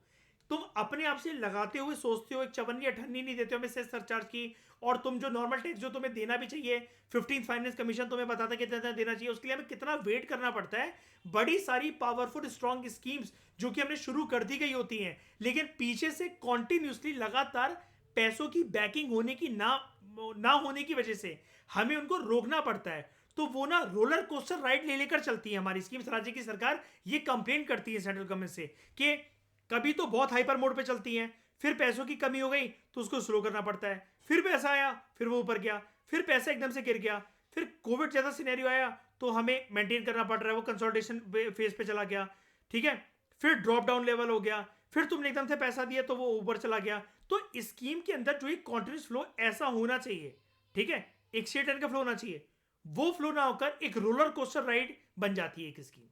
तुम अपने आप से लगाते हुए सोचते हो, एक चवन्नी अठन्नी नहीं देते हो हमें सेस सरचार्ज की, और तुम जो नॉर्मल टैक्स जो तुम्हें देना भी चाहिए, 15th फाइनेंस कमीशन तुम्हें बताता है कितना देना चाहिए, उसके लिए हमें कितना वेट करना पड़ता है। बड़ी सारी पावरफुल स्ट्रॉन्ग स्कीम्स जो कि हमने शुरू कर दी गई होती हैं, लेकिन पीछे से कॉन्टिन्यूसली लगातार पैसों की बैकिंग होने की ना होने की वजह से हमें उनको रोकना पड़ता है। तो वो ना रोलर कोस्टर राइड ले लेकर चलती है हमारी स्कीम्स। राज्य की सरकार ये कंप्लेन करती है सेंट्रल गवर्नमेंट से कि कभी तो बहुत हाइपर मोड पे चलती हैं, फिर पैसों की कमी हो गई तो उसको स्लो करना पड़ता है, फिर पैसा आया फिर वो ऊपर गया, फिर पैसा एकदम से गिर गया, फिर कोविड जैसा सिनेरियो आया तो हमें मेंटेन करना पड़ रहा है, वो कंसोलिडेशन फेज पे चला गया, ठीक है, फिर ड्रॉप डाउन लेवल हो गया, फिर तुमने एकदम से पैसा दिया तो वो ऊपर चला गया। तो स्कीम के अंदर जो एक कॉन्टिन्यूस फ्लो ऐसा होना चाहिए, ठीक है, एक स्ट्रेट लाइन का फ्लो होना चाहिए, वो फ्लो ना होकर एक रोलर कोस्टर राइड बन जाती है एक स्कीम।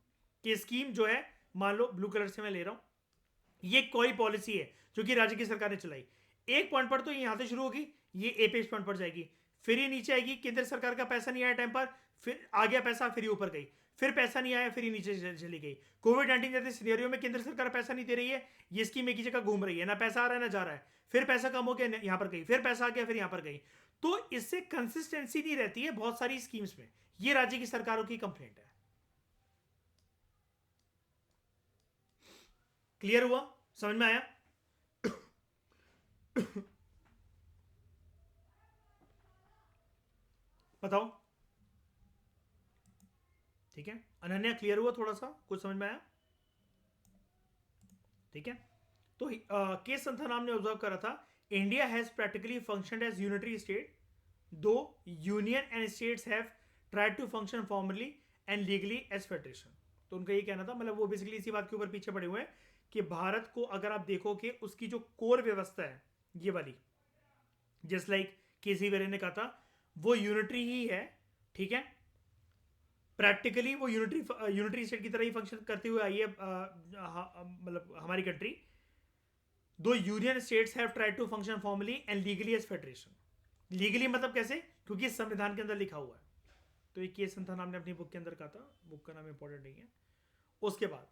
कि स्कीम जो है, मान लो ब्लू कलर से मैं ले रहा हूं, ये कोई पॉलिसी है जो कि राज्य की सरकार ने चलाई। एक पॉइंट पर तो ये यहां से शुरू होगी, ये ए पेज पॉइंट पर जाएगी, फिर ये नीचे आएगी, केंद्र सरकार का पैसा नहीं आया टाइम पर, फिर आ गया पैसा, फिर ये ऊपर गई, फिर पैसा नहीं आया, फिर ये नीचे चली गई। कोविड-19 जैसे सिनेरियो में केंद्र सरकार पैसा नहीं दे रही है, ये स्कीम एक ही जगह घूम रही है, ना पैसा आ रहा है ना जा रहा है, फिर पैसा कम हो गया यहां पर गई, फिर पैसा आ गया फिर यहां पर गई। तो इससे कंसिस्टेंसी नहीं रहती है बहुत सारी स्कीम्स में। ये राज्य की सरकारों की कंप्लेंट है। क्लियर हुआ? समझ में आया? बताओ। ठीक है, अनन्या क्लियर हुआ? थोड़ा सा कुछ समझ में आया? ठीक है, तो के संथानाम ने ऑब्जर्व करा था, India has practically functioned as unitary state, though union and states have tried to function formally and legally as federation. तो उनका ये कहना था, मतलब वो बेसिकली इसी बात के ऊपर पीछे पड़े हुए हैं कि भारत को अगर आप देखो कि उसकी जो कोर व्यवस्था है ये वाली, जस्ट लाइक केसी वेरे ने कहा था, वो यूनिटरी ही है, ठीक है, प्रैक्टिकली वो यूनिटरी स्टेट की तरह ही फंक्शन करते हुए आई है, मतलब हमारी country. Though union states have tried to function formally and legally as federation. Legally मतलब कैसे? क्योंकि संविधान के अंदर लिखा हुआ है। तो ये के संथानाम ने अपनी बुक के अंदर कहा था, बुक का नाम इंपॉर्टेंट नहीं है। उसके बाद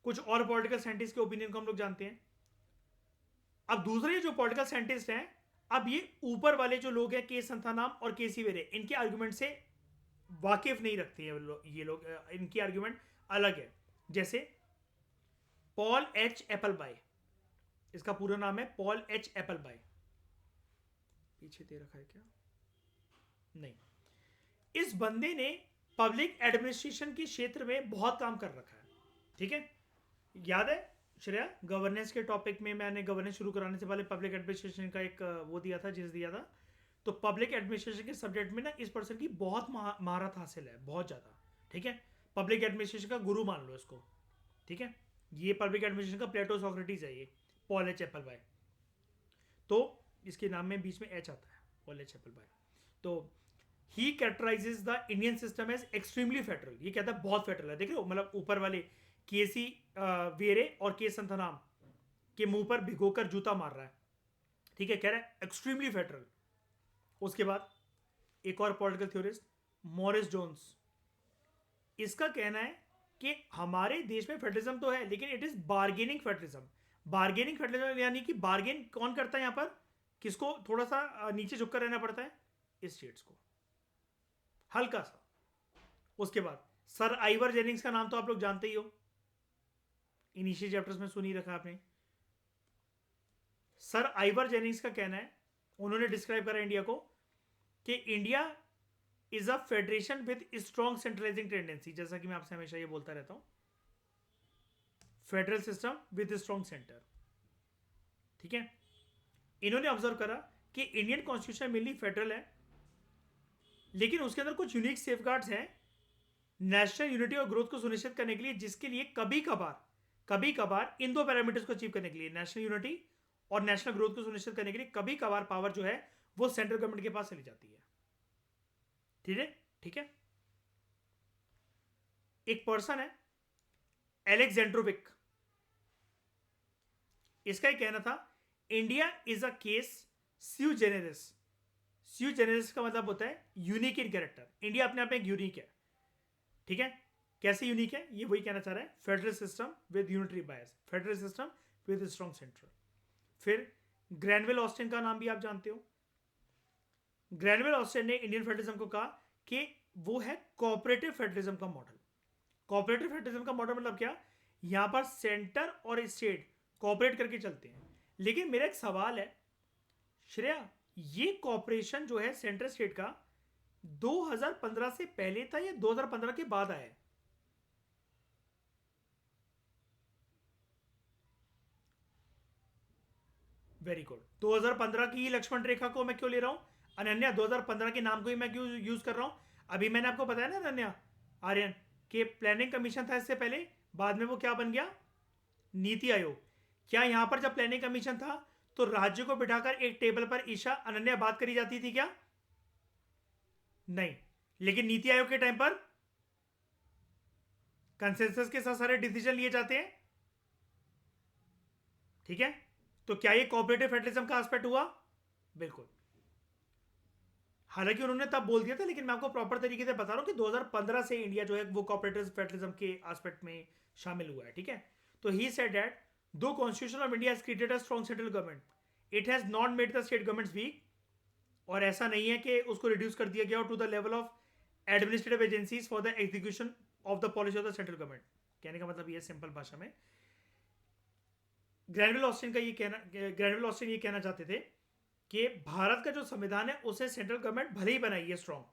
कुछ और पॉलिटिकल साइंटिस्ट के ओपिनियन को हम लोग जानते हैं। अब दूसरे जो पॉलिटिकल साइंटिस्ट हैं, अब ये ऊपर वाले जो लोग हैं, के संथानाम और केसी वेरे, इनके आर्गुमेंट से वाकिफ नहीं रखते हैं ये लोग, इनकी आर्गुमेंट अलग है। जैसे पॉल एच एप्पलबाई, इसका पूरा नाम है पॉल एच एप्पलबाई, पीछे दे रखा है क्या? नहीं, इस बंदे ने पब्लिक एडमिनिस्ट्रेशन के क्षेत्र में बहुत काम कर रखा है, ठीक है। याद है श्रेया, गवर्नेंस के टॉपिक में मैंने गवर्नेंस शुरू कराने से पहले पब्लिक एडमिनिस्ट्रेशन का एक वो दिया था, जिस दिया था। तो पब्लिक एडमिनिस्ट्रेशन के सब्जेक्ट में ना इस पर्सन की बहुत महारत हासिल है, बहुत ज़्यादा, ठीक है। पब्लिक एडमिनिस्ट्रेशन का गुरु मान लो इसको, ठीक है। ये पब्लिक एडमिनिस्ट्रेशन का प्लेटो सोक्रेटिस है, ये पॉल एच एप्पलबाई। तो इसके नाम में बीच में एच आता है, पॉल एच एप्पलबाई। तो he characterises the Indian system as extremely federal. ये कहता है बहुत फेडरल है, देख रहे हो, मतलब ऊपर वाले केसी वेरे और के संथानाम के मुंह पर भिगोकर जूता मार रहा है, ठीक है, कह रहा है एक्सट्रीमली फेडरल। उसके बाद एक और पॉलिटिकल थ्योरिस्ट मॉरिस जोन्स, इसका कहना है कि हमारे देश में फेडरलिज्म तो है, लेकिन it is bargaining federalism. Bargaining federalism यानी कि बार्गेन कौन करता है यहां पर? किसको थोड़ा सा नीचे झुककर रहना पड़ता है? स्टेट्स को, हल्का सा। उसके बाद सर आइवर जेनिंग्स का नाम तो आप लोग जानते ही हो, इनिशियल चैप्टर्स में सुन ही रखा आपने। सर आइवर जेनिंग्स का कहना है, उन्होंने डिस्क्राइब करा इंडिया को कि India is a federation with strong centralising tendency. जैसा कि मैं आपसे हमेशा ये बोलता रहता हूं, federal system with strong centre. ठीक है, इन्होंने ऑब्जर्व करा कि इंडियन कॉन्स्टिट्यूशन मेनली फेडरल है, लेकिन उसके अंदर कुछ यूनिक सेफगार्ड्स हैं नेशनल यूनिटी और ग्रोथ को सुनिश्चित करने के लिए, जिसके लिए कभी कभार इन दो पैरामीटर्स को अचीव करने के लिए, नेशनल यूनिटी और नेशनल ग्रोथ को सुनिश्चित करने के लिए कभी कभार पावर जो है वो सेंट्रल गवर्नमेंट के पास चली जाती है। ठीक है, ठीक है। एक पर्सन है एलेक्जेंड्रोविक, इसका ही कहना था India is a case sue Gennaris. Sue Gennaris का मतलब होता है यूनिक इन कैरेक्टर। इंडिया अपने आप में एक यूनिक है। ठीक है, कैसे यूनिक है ये वही कहना चाह रहा है, federal system with unitary bias, federal system with strong centre. फिर ग्रैनवेल ऑस्टिन का नाम भी आप जानते हो। ग्रैनवेल ऑस्टिन ने इंडियन फेडरलिज्म को कहा कि वो है कोऑपरेटिव फेडरलिज्म का मॉडल। कोऑपरेटिव फेडरलिज्म का मॉडल मतलब क्या, यहां पर सेंटर और स्टेट कोऑपरेट करके चलते हैं। लेकिन मेरा एक सवाल है श्रेया, ये कॉपरेशन जो है सेंट्रल स्टेट का 2015 से पहले था या 2015 के बाद आया है? Very good. 2015 की लक्ष्मण रेखा को मैं क्यों ले रहा हूं अनन्या, 2015 के नाम को ही मैं क्यों यूज कर रहा हूं? अभी मैंने आपको बताया ना अनन्या आर्यन कि प्लानिंग कमीशन था इससे पहले, बाद में वो क्या बन गया, नीति आयोग। क्या यहां पर जब प्लानिंग कमीशन था तो राज्य को बिठाकर एक टेबल पर ईशा अनन्या बात करी जाती थी क्या? नहीं। लेकिन नीति आयोग के टाइम पर कंसेंसस के साथ सारे डिसीजन लिए जाते हैं। ठीक है, तो क्या ये कोऑपरेटिव फेडरलिज्म का एस्पेक्ट हुआ? बिल्कुल। हालांकि उन्होंने तब बोल दिया था, लेकिन मैं आपको प्रॉपर तरीके से बता रहा हूं कि 2015 से इंडिया जो है वो कोऑपरेटिव फेडरलिज्म के एस्पेक्ट में शामिल हुआ है। ठीक है, तो he said that though constitution of India has created a strong central government, it has not made the state governments weak. और ऐसा नहीं है कि उसको रिड्यूस कर दिया गया to the level of administrative agencies for the execution of the policy of the central government. कहने का मतलब ये सिंपल भाषा में ग्रैनवेल ऑस्टिन ये कहना चाहते थे कि भारत का जो संविधान है उसे सेंट्रल गवर्नमेंट भले ही बनाई है स्ट्रॉन्ग,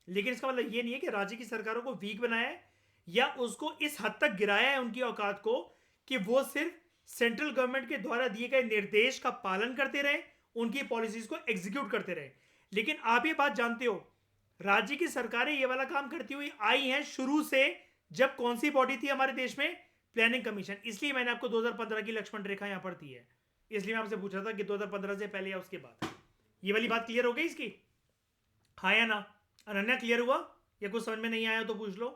लेकिन इसका मतलब ये नहीं है कि राज्य की सरकारों को वीक बनाया है या उसको इस हद तक गिराया है उनकी औकात को कि वो सिर्फ सेंट्रल गवर्नमेंट के द्वारा दिए गए निर्देश का पालन करते रहे, उनकी पॉलिसीज को एग्जीक्यूट करते रहे। लेकिन आप ये बात जानते हो, राज्य की सरकारें ये वाला काम करती हुई आई हैं शुरू से। जब कौन सी बॉडी थी हमारे देश में? Planning commission. इसलिए मैंने आपको 2015 की लक्ष्मण रेखा यहां पर दी है। इसलिए मैं आपसे पूछ रहा था कि 2015 से पहले या उसके बाद। ये वाली बात क्लियर हो गई इसकी? हाँ या ना? अनन्या क्लियर हुआ या कुछ समझ में नहीं आया तो पूछ लो।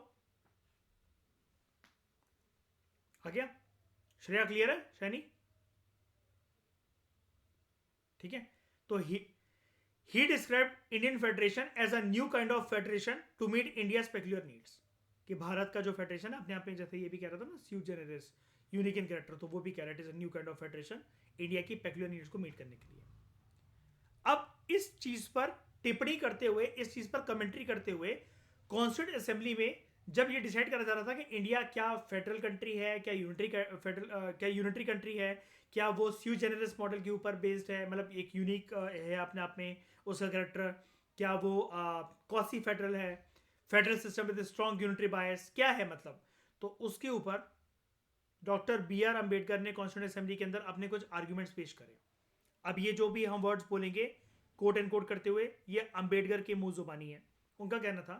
आ गया? श्रेया क्लियर है? शैनी ठीक है। तो he described Indian Federation as a new kind of federation to meet India's peculiar needs। कि भारत का जो फेडरेशन है अपने आप में, जैसे ये भी कह रहा था ना स्यू जेनेरिस, यूनिक इन कैरेक्टर, तो वो भी कह रहा है it is a new kind of federation India की पेक्युलर नीड्स को मीट करने के लिए। अब इस चीज पर टिप्पणी करते हुए, इस चीज पर कमेंट्री करते हुए कॉन्स्टिट्यूंट असेंबली में जब ये डिसाइड करा जा रहा था कि इंडिया क्या फेडरल कंट्री है, क्या यूनिटरी कंट्री है, क्या वो स्यू जेनेरिस मॉडल के ऊपर बेस्ड है, मतलब एक यूनिक है अपने आप में उसका कैरेक्टर, क्या वो कॉसी फेडरल है, federal system with strong unitary बायस, क्या है मतलब। तो उसके ऊपर डॉक्टर BR अम्बेडकर ने कॉन्स्टिट्यूंट असेंबली के अंदर अपने कुछ आर्ग्यूमेंट्स पेश करे। अब ये जो भी हम वर्ड्स बोलेंगे कोट एंड कोट करते हुए, ये अम्बेडकर की मुंह जुबानी है। उनका कहना था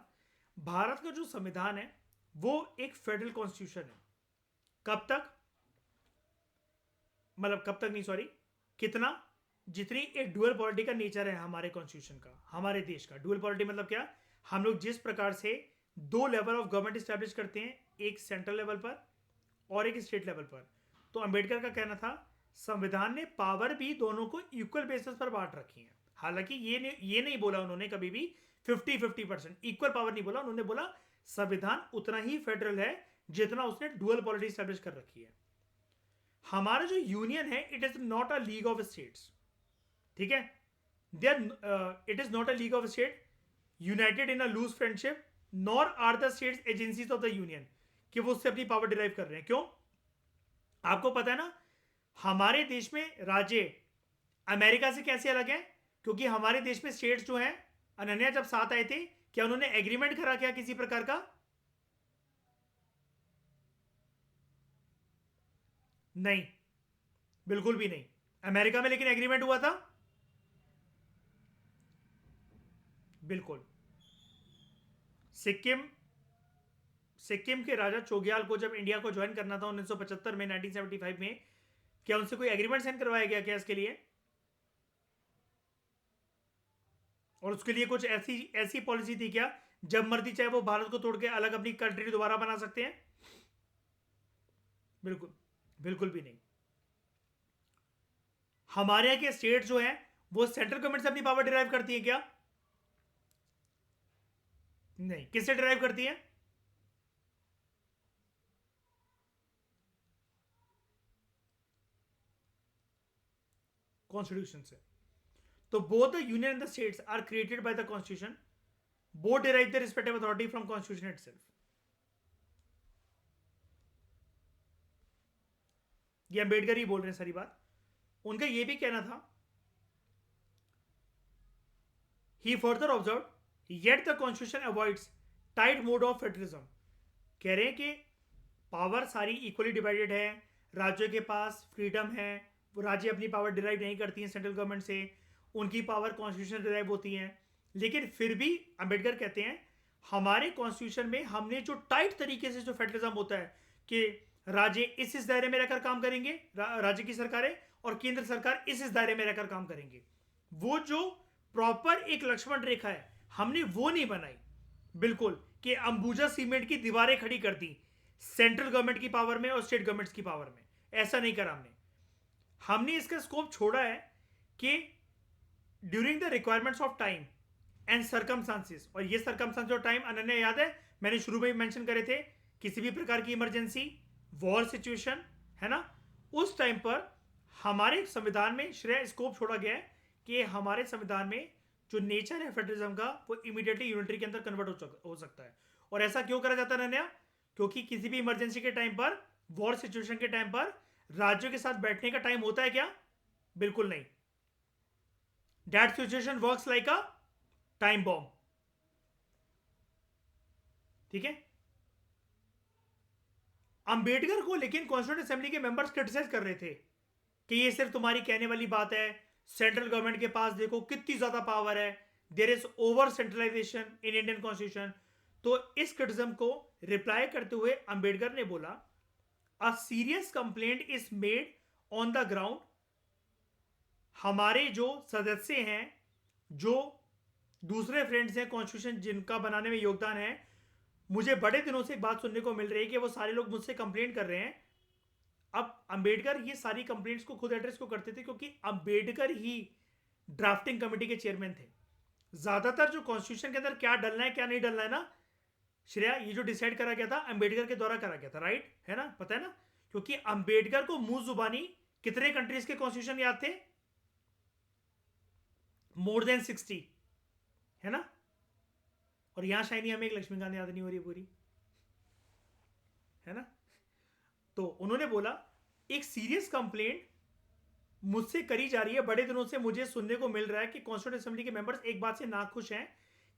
भारत का जो संविधान है वो एक फेडरल कॉन्स्टिट्यूशन है। कब तक, मतलब कब तक नहीं, सॉरी, कितना, जितनी एक डुअल पॉलिटी का नेचर है हमारे कॉन्स्टिट्यूशन का, हमारे देश का। डुअल पॉलिटी मतलब क्या, हम लोग जिस प्रकार से दो लेवल ऑफ गवर्नमेंट स्टैब्लिश करते हैं, एक सेंट्रल लेवल पर और एक स्टेट लेवल पर। तो अंबेडकर का कहना था संविधान ने पावर भी दोनों को इक्वल बेसिस पर बांट रखी है। हालांकि ये नहीं बोला उन्होंने कभी भी 50-50% इक्वल पावर नहीं बोला, उन्होंने बोला संविधान उतना ही फेडरल है जितना उसने डुअल पॉलिटी स्टैब्लिश कर रखी है। हमारा जो यूनियन है it is not a league of states. ठीक है, it is not a league of state united in a loose friendship, nor are the states agencies of the union, कि वो उससे अपनी पावर डिराइव कर रहे हैं। क्यों? आपको पता है ना हमारे देश में राज्य अमेरिका से कैसे अलग है? क्योंकि हमारे देश में स्टेट्स जो हैं, अनन्या जब साथ आए थे, क्या उन्होंने एग्रीमेंट करा क्या किसी प्रकार का? नहीं, बिल्कुल भी नहीं। अमेरिका में लेकिन एग्रीमेंट हुआ था, बिल्कुल। सिक्किम सिक्किम के राजा चोग्याल को जब इंडिया को ज्वाइन करना था 1975 में, 1975 में, क्या उनसे कोई एग्रीमेंट साइन करवाया गया क्या इसके लिए? और उसके लिए कुछ ऐसी ऐसी पॉलिसी थी क्या, जब मर्जी चाहे वो भारत को तोड़ के अलग अपनी कंट्री दोबारा बना सकते हैं? बिल्कुल, बिल्कुल भी नहीं। हमारे यहाँ के स्टेट जो है वो सेंट्रल गवर्नमेंट से अपनी पावर डिराइव करती है क्या? नहीं। किससे डिराइव करती है? कॉन्स्टिट्यूशन से। तो both the union and the states are created by the constitution, both derive the respective authority from constitution itself. ये अंबेडकर ही बोल रहे हैं सारी बात। उनका ये भी कहना था, he further observe yet the constitution avoids tight mode of federalism. कह रहे हैं कि पावर सारी इक्वली डिवाइडेड है, राज्यों के पास फ्रीडम है, वो राज्य अपनी पावर डिराइव नहीं करती हैं सेंट्रल गवर्नमेंट से, उनकी पावर कॉन्स्टिट्यूशन डिराइव होती है। लेकिन फिर भी अंबेडकर कहते हैं हमारे कॉन्स्टिट्यूशन में हमने जो टाइट तरीके से जो फेडरलिज्म होता है कि राज्य इस दायरे में रहकर काम करेंगे, राज्य की सरकारें, और केंद्र सरकार इस दायरे में रहकर काम करेंगे, वो जो प्रॉपर एक लक्ष्मण रेखा है हमने वो नहीं बनाई। बिल्कुल कि अंबुजा सीमेंट की दीवारें खड़ी कर दी सेंट्रल गवर्नमेंट की पावर में और स्टेट गवर्नमेंट्स की पावर में, ऐसा नहीं करा हमने इसका स्कोप छोड़ा है कि during the requirements of time and circumstances. और ये सर्कमस्टांस और टाइम अनन्या याद है, मैंने शुरू में भी मेंशन करे थे, किसी भी प्रकार की इमरजेंसी, वॉर सिचुएशन, है ना, उस टाइम पर हमारे संविधान में श्रेय स्कोप छोड़ा गया है कि हमारे संविधान में जो नेचर है फेडरलिज्म का वो इमीडिएटली यूनिटरी के अंदर कन्वर्ट हो सकता है। और ऐसा क्यों करा जाता है अनन्या? क्योंकि किसी भी इमरजेंसी के टाइम पर, वॉर सिचुएशन के टाइम पर राज्यों के साथ बैठने का टाइम होता है क्या? बिल्कुल नहीं। That situation works like a time bomb. ठीक है। अंबेडकर को लेकिन कॉन्स्टिट्यूंट असेंबली के मेंबर्स क्रिटिसाइज कर रहे थे कि ये सिर्फ तुम्हारी कहने वाली बात है, सेंट्रल गवर्नमेंट के पास देखो कितनी ज्यादा पावर है, there is over centralisation in Indian constitution. तो इस क्रिटिज्म को रिप्लाई करते हुए अंबेडकर ने बोला, a serious complaint is made on the ground. हमारे जो सदस्य हैं, जो दूसरे फ्रेंड्स हैं कॉन्स्टिट्यूशन जिनका बनाने में योगदान है, मुझे बड़े दिनों से एक बात सुनने को मिल रही है कि वो सारे लोग मुझसे कंप्लेंट कर रहे हैं। अब अंबेडकर ये सारी कंप्लेंट्स को खुद एड्रेस को करते थे क्योंकि अंबेडकर ही ड्राफ्टिंग कमेटी के चेयरमैन थे। ज्यादातर जो कॉन्स्टिट्यूशन के अंदर क्या डलना है क्या नहीं डलना है ना श्रेया, ये जो डिसाइड करा गया था अंबेडकर के द्वारा करा गया था, राइट है ना, पता है ना? क्योंकि अंबेडकर को मुंह जुबानी कितने कंट्रीज के कॉन्स्टिट्यूशन याद थे? मोर देन 60, है ना? और यहां शायद हमें एक लक्ष्मीकांत याद नहीं हो रही पूरी, है ना? तो उन्होंने बोला एक सीरियस कंप्लेंट मुझसे करी जा रही है, बड़े दिनों से मुझे सुनने को मिल रहा है कि कॉन्स्टिट्यूंट असेंबली के मेंबर्स एक बात से नाखुश हैं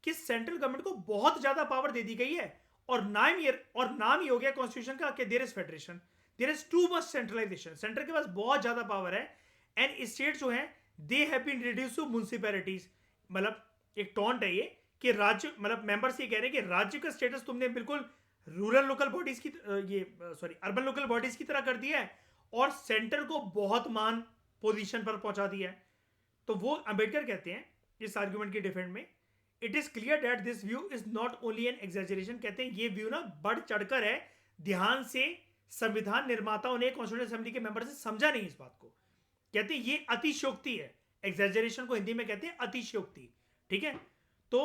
कि सेंट्रल गवर्नमेंट को बहुत ज्यादा पावर दे दी गई है और नाम ही हो गया कॉन्स्टिट्यूशन का कि there is federation, there is too much centralisation, centre के पास बहुत ज्यादा पावर है एंड स्टेट जो है they have been reduced to municipalities. मतलब एक टॉन्ट है ये कि राज्य, मतलब मेंबर्स ये कह रहे हैं कि राज्य का स्टेटस तुमने बिल्कुल रूरल लोकल बॉडीज की, ये सॉरी अर्बन लोकल बॉडीज की तरह कर दिया है और सेंटर को बहुत मान पोजीशन पर पहुंचा दिया है। तो वो अंबेडकर कहते हैं इस आर्गुमेंट के डिफेंड में, it is clear that this view is not only an exaggeration. कहते हैं ये व्यू ना बढ़ चढ़कर है, ध्यान से संविधान निर्माताओं ने कॉन्स्टिट्यूंट असेंबली के मेंबर से समझा नहीं इस बात को। कहते हैं ये अतिशयोक्ति है, एग्जैजरेशन को हिंदी में कहते हैं अतिशयोक्ति। ठीक है, तो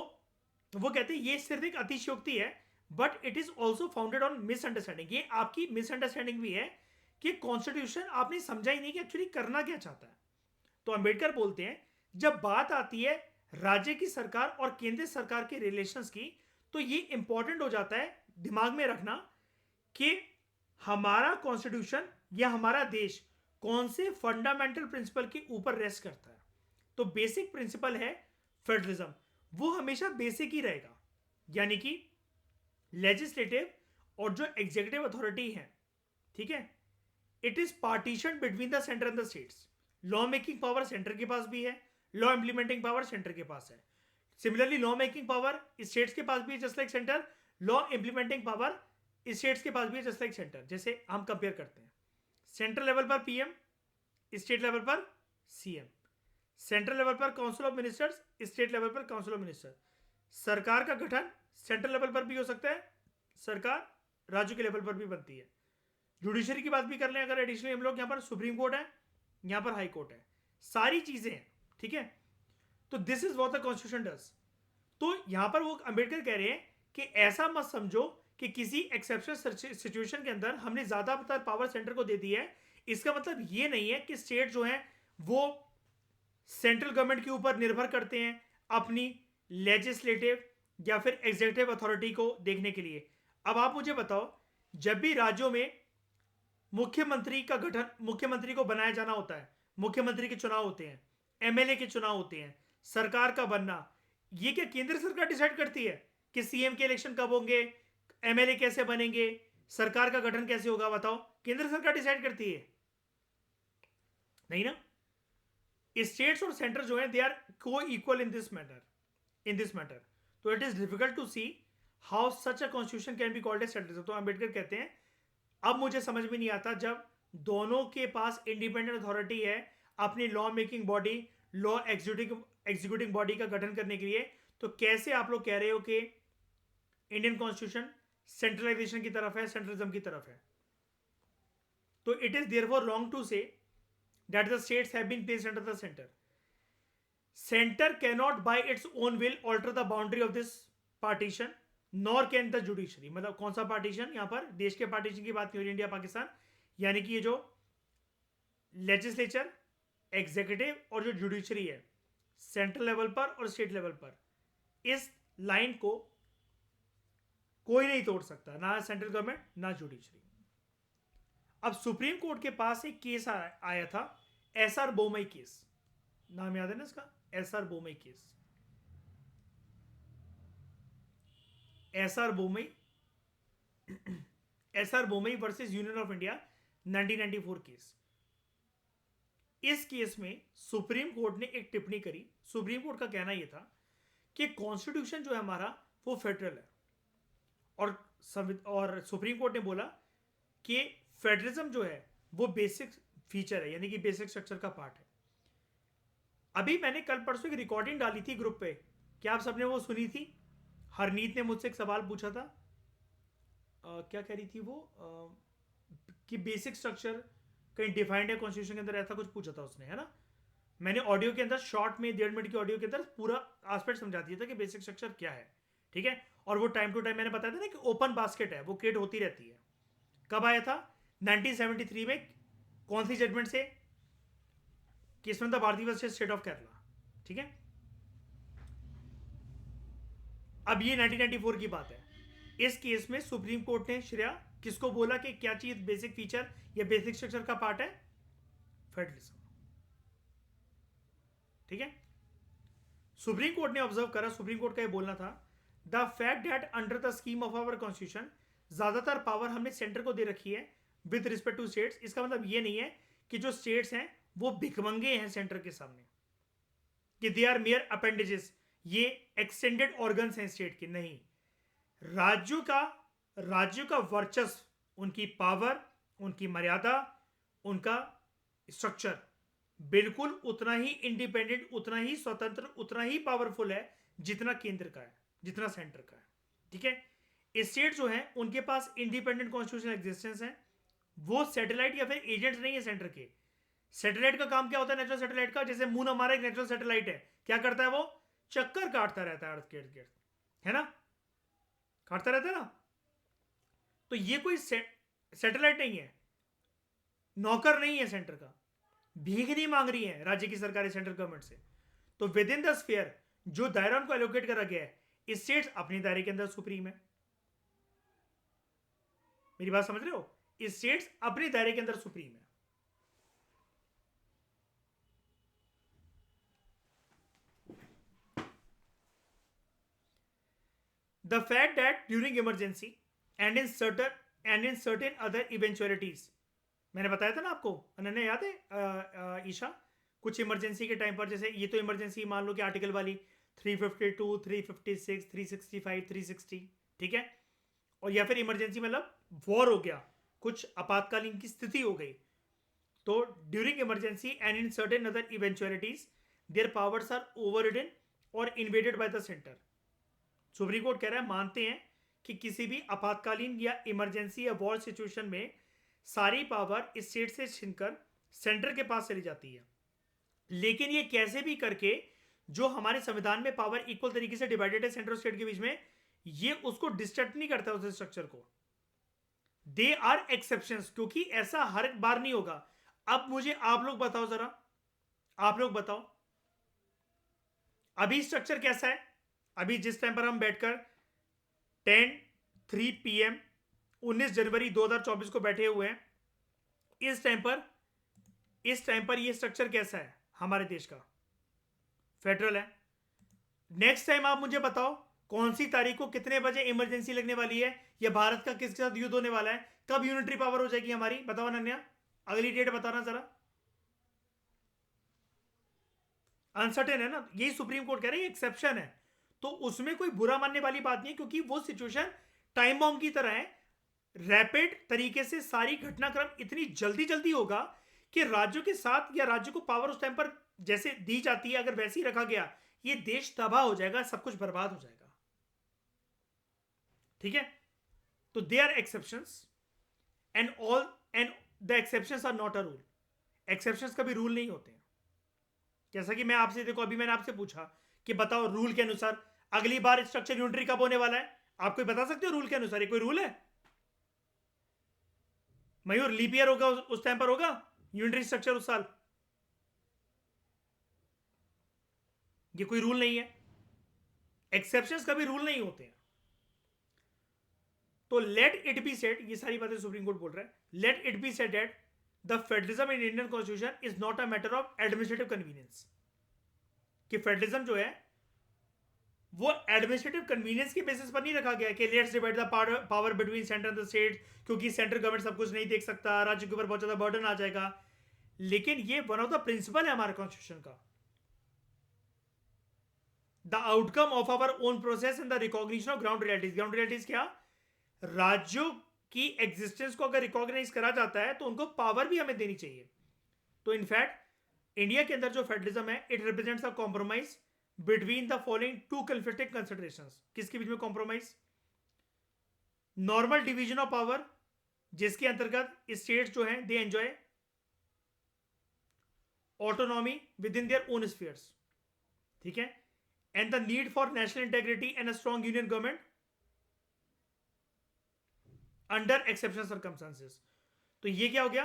वो कहते हैं ये सिर्फ एक अतिशयोक्ति है but it is also founded on misunderstanding. ये आपकी मिसअंडरस्टैंडिंग भी है कि कॉन्स्टिट्यूशन आपने समझा ही नहीं कि एक्चुअली करना क्या चाहता है। तो अंबेडकर बोलते हैं जब बात आती है राज्य की सरकार और केंद्र सरकार के रिलेशंस की, तो ये इंपॉर्टेंट हो जाता है दिमाग में रखना कि हमारा कॉन्स्टिट्यूशन या हमारा देश कौन से फंडामेंटल प्रिंसिपल के ऊपर रेस्ट करता है। तो बेसिक प्रिंसिपल है फेडरलिज्म, वो हमेशा बेसिक ही रहेगा, यानी कि लेजिस्लेटिव और जो एग्जीक्यूटिव अथॉरिटी है, ठीक है, it is partition between the centre and the states. Law making power centre के पास भी है, लॉ इंप्लीमेंटिंग पावर सेंटर के पास है. Similarly law making power states के पास भी है just like centre, law implementing power states के पास भी है जस्ट लाइक सेंटर. जैसे हम कंपेयर करते हैं, सेंट्रल लेवल पर पीएम, स्टेट लेवल पर सीएम. सेंट्रल लेवल पर council of ministers, state level पर काउंसिल ऑफ मिनिस्टर. सरकार का गठन सेंट्रल लेवल पर भी हो सकता है, सरकार राज्य के लेवल पर भी बनती है. जुडिशरी की बात भी कर लें अगर एडिशनली हम लोग, यहां पर सुप्रीम कोर्ट है, यहां पर हाई कोर्ट है, सारी चीजें हैं. ठीक है, तो this is what the constitution does. तो यहां पर वो अंबेडकर कह रहे हैं कि ऐसा मत समझो कि किसी एक्सेप्शनल सिचुएशन के अंदर हमने ज्यादातर पावर सेंटर को दे दी है. इसका मतलब ये नहीं है कि स्टेट जो है वो सेंट्रल गवर्नमेंट के ऊपर निर्भर करते हैं अपनी लेजिस्लेटिव या फिर एग्जीक्यूटिव अथॉरिटी को देखने के लिए. अब आप मुझे बताओ, जब भी राज्यों में मुख्यमंत्री का गठन, मुख्यमंत्री को बनाया जाना होता है, मुख्यमंत्री के चुनाव होते हैं, एमएलए के चुनाव होते हैं, सरकार का बनना, ये क्या केंद्र सरकार डिसाइड करती है कि सीएम के इलेक्शन कब होंगे, एमएलए कैसे बनेंगे, सरकार का गठन कैसे होगा? बताओ, केंद्र सरकार डिसाइड करती है? नहीं ना. स्टेट्स और सेंटर जो है they are coequal in this matter. तो it is difficult to see how such a constitution can be called a centralism. तो अंबेडकर कहते हैं अब मुझे समझ में नहीं आता, जब दोनों के पास इंडिपेंडेंट अथॉरिटी है अपनी law making body, law executing body का गठन करने के लिए, तो कैसे आप लोग कह रहे हो कि इंडियन कॉन्स्टिट्यूशन सेंट्रलाइजेशन की तरफ है, सेंट्रलिज्म की तरफ है? तो it is therefore wrong to say that the states have been placed under the center. Center cannot by its own will alter the boundary of this partition, nor can the judiciary. मतलब कौन सा partition? यहां पर देश के partition की बात की हो रही है, इंडिया पाकिस्तान, यानी कि ये जो लेजिस्लेचर, एग्जीक्यूटिव और जो जुडिशरी है सेंट्रल लेवल पर और स्टेट लेवल पर, इस लाइन को कोई नहीं तोड़ सकता, ना सेंट्रल गवर्नमेंट ना जुडिशरी. अब सुप्रीम कोर्ट के पास एक केस आया था, एसआर बोमई केस. नाम याद है ना इसका? SR Bommai case. SR Bommai versus union of India 1994 case. इस केस में सुप्रीम कोर्ट ने एक टिप्पणी करी. सुप्रीम कोर्ट का कहना यह था कि कॉन्स्टिट्यूशन जो है हमारा वो फेडरल है, और सुप्रीम कोर्ट ने बोला कि फेडरलिज्म जो है वो बेसिक फीचर है, यानी कि बेसिक स्ट्रक्चर का पार्ट है. अभी मैंने कल परसों एक रिकॉर्डिंग डाली थी ग्रुप पे, क्या आप सबने वो सुनी थी? हरनीत ने मुझसे एक सवाल पूछा था, क्या कह रही थी वो, कि बेसिक स्ट्रक्चर कहीं डिफाइंड है कॉन्स्टिट्यूशन के अंदर, ऐसा कुछ पूछा था उसने, है ना. मैंने ऑडियो के अंदर शॉर्ट में 1.5 मिनट की ऑडियो के अंदर पूरा एस्पेक्ट समझा दिया था कि बेसिक स्ट्रक्चर क्या है. ठीक है, और वो टाइम टू टाइम मैंने बताया था ना कि ओपन बास्केट है, वो क्रिएट होती रहती है. कब आया था? 1973 में. कौन सी जजमेंट से? Kesavananda Bharati versus state of Kerala. ठीक है, अब ये 1994 की बात है. इस केस में सुप्रीम कोर्ट ने श्रेया किसको बोला कि क्या चीज बेसिक फीचर या बेसिक स्ट्रक्चर का पार्ट है? फेडरलिज्म. ठीक है, सुप्रीम कोर्ट ने ऑब्जर्व करा, सुप्रीम कोर्ट का ये बोलना था, the fact that under the scheme of our constitution ज्यादातर पावर हमने सेंटर को दे रखी है विद रिस्पेक्ट टू स्टेट्स. इसका मतलब ये नहीं है कि जो स्टेट्स हैं वो भिखमंगे हैं सेंटर के सामने, कि दे आर मेयर अपेंडेजेस, ये एक्सटेंडेड ऑर्गन्स हैं स्टेट के. नहीं, राज्यों का वर्चस्व, उनकी पावर, उनकी मर्यादा, उनका स्ट्रक्चर बिल्कुल उतना ही इंडिपेंडेंट, उतना ही स्वतंत्र, उतना ही पावरफुल है जितना केंद्र का है, जितना सेंटर का है. ठीक है, स्टेट जो है उनके पास इंडिपेंडेंट कॉन्स्टिट्यूशनल एग्जिस्टेंस है, वो सैटेलाइट या फिर एजेंट नहीं है सेंटर के. सैटेलाइट का काम क्या होता है नेचुरल सैटेलाइट का? जैसे मून हमारा एक नेचुरल सैटेलाइट है, क्या करता है वो? चक्कर काटता रहता है अर्थ के इर्द गिर्द, है ना, काटता रहता है ना. तो ये कोई सैटेलाइट नहीं है, नौकर नहीं है सेंटर का, भीख नहीं मांग रही है राज्य की सरकारें सेंट्रल गवर्नमेंट से. तो विद इन द स्फीयर जो दायरा उनको एलोकेट करा गया है, स्टेट्स अपने दायरे के अंदर सुप्रीम है. मेरी बात समझ रहे हो? स्टेट्स अपने दायरे के अंदर सुप्रीम है. The fact that during emergency and in certain other eventualities मैंने बताया था ना आपको, अनन्या याद है? ईशा, कुछ इमरजेंसी के टाइम पर, जैसे ये तो इमरजेंसी मान लो कि आर्टिकल वाली 352, 356, 365, 360, ठीक है। और या फिर इमरजेंसी मतलब वॉर हो गया, कुछ आपातकालीन की स्थिति हो गई, तो during emergency and in certain other eventualities their powers are overridden or invaded by the centre. Supreme court कह रहा है, मानते हैं कि किसी भी आपातकालीन या इमरजेंसी या वॉर सिचुएशन में सारी पावर स्टेट से छीनकर सेंटर के पास चली जाती है, लेकिन ये कैसे भी करके जो हमारे संविधान में पावर इक्वल तरीके से डिवाइडेड है सेंटर और स्टेट के बीच में, ये उसको डिस्टर्ब नहीं करता उस स्ट्रक्चर को। दे आर एक्सेप्शंस, क्योंकि ऐसा हर बार नहीं होगा। अब मुझे आप लोग बताओ जरा, आप लोग बताओ अभी स्ट्रक्चर कैसा है? अभी जिस टाइम पर हम बैठकर 10:03 PM 19 जनवरी 2024 को बैठे हुए हैं, इस टाइम पर ये स्ट्रक्चर कैसा है हमारे देश का? फेडरल है। नेक्स्ट टाइम आप मुझे बताओ कौन सी तारीख को कितने बजे इमरजेंसी लगने वाली है, या भारत का किसके साथ युद्ध होने वाला है, कब यूनिटरी पावर हो जाएगी हमारी? बताओ अनन्या, अगली डेट बताना जरा। अनसर्टेन है ना, यही सुप्रीम कोर्ट कह रहा है, एक्सेप्शन है, तो उसमें कोई बुरा मानने वाली बात नहीं है, क्योंकि वो सिचुएशन टाइम बॉम्ब की तरह है। रैपिड तरीके से सारी घटनाक्रम इतनी जल्दी जल्दी होगा कि राज्यों के साथ, या राज्यों को पावर उस टाइम पर जैसे दी जाती है, अगर वैसे ही रखा गया, ये देश तबाह हो जाएगा, सब कुछ बर्बाद हो जाएगा। ठीक है, तो they are exceptions and the exceptions are not a rule. Exceptions कभी रूल नहीं होते हैं। जैसा कि मैं आपसे, देखो अभी मैंने आपसे पूछा कि बताओ रूल के अनुसार अगली बार स्ट्रक्चर यूनिटरी कब होने वाला है, आप कोई बता सकते हो रूल के अनुसार? ये कोई रूल है? मयूर, लीप ईयर होगा उस टाइम पर होगा यूनिटरी स्ट्रक्चर उस साल? ये कोई रूल नहीं है। एक्सेप्शंस कभी रूल नहीं होते हैं। तो लेट इट बी सेड, ये सारी बातें सुप्रीम कोर्ट बोल रहा है, let it be said that the federalism in Indian constitution is not a matter of administrative convenience. कि फेडरलिज्म जो है वो एडमिनिस्ट्रेटिव कन्वीनियंस के बेसिस पर नहीं रखा गया कि let's divide the power between centre and the state, क्योंकि सेंट्रल गवर्नमेंट सब कुछ नहीं देख सकता, राज्य के ऊपर बहुत ज्यादा बर्डन आ जाएगा। लेकिन ये वन ऑफ द प्रिंसिपल है हमारे कॉन्स्टिट्यूशन का। The outcome of our own process and the recognition of ground realities. Ground realities क्या? राज्यों की एग्जिस्टेंस को अगर रिकॉग्नाइज करा जाता है तो उनको पावर भी हमें देनी चाहिए। तो इनफैक्ट इंडिया के अंदर जो फेडरलिज्म है, it represents a compromise between the following two conflicting considerations. किसके बीच में compromise? Normal division of power, जिसके अंतर्गत स्टेट्स जो हैं they enjoy autonomy within their own spheres, ठीक है, and the need for national integrity and a strong union government under exceptional circumstances. तो ये क्या हो गया?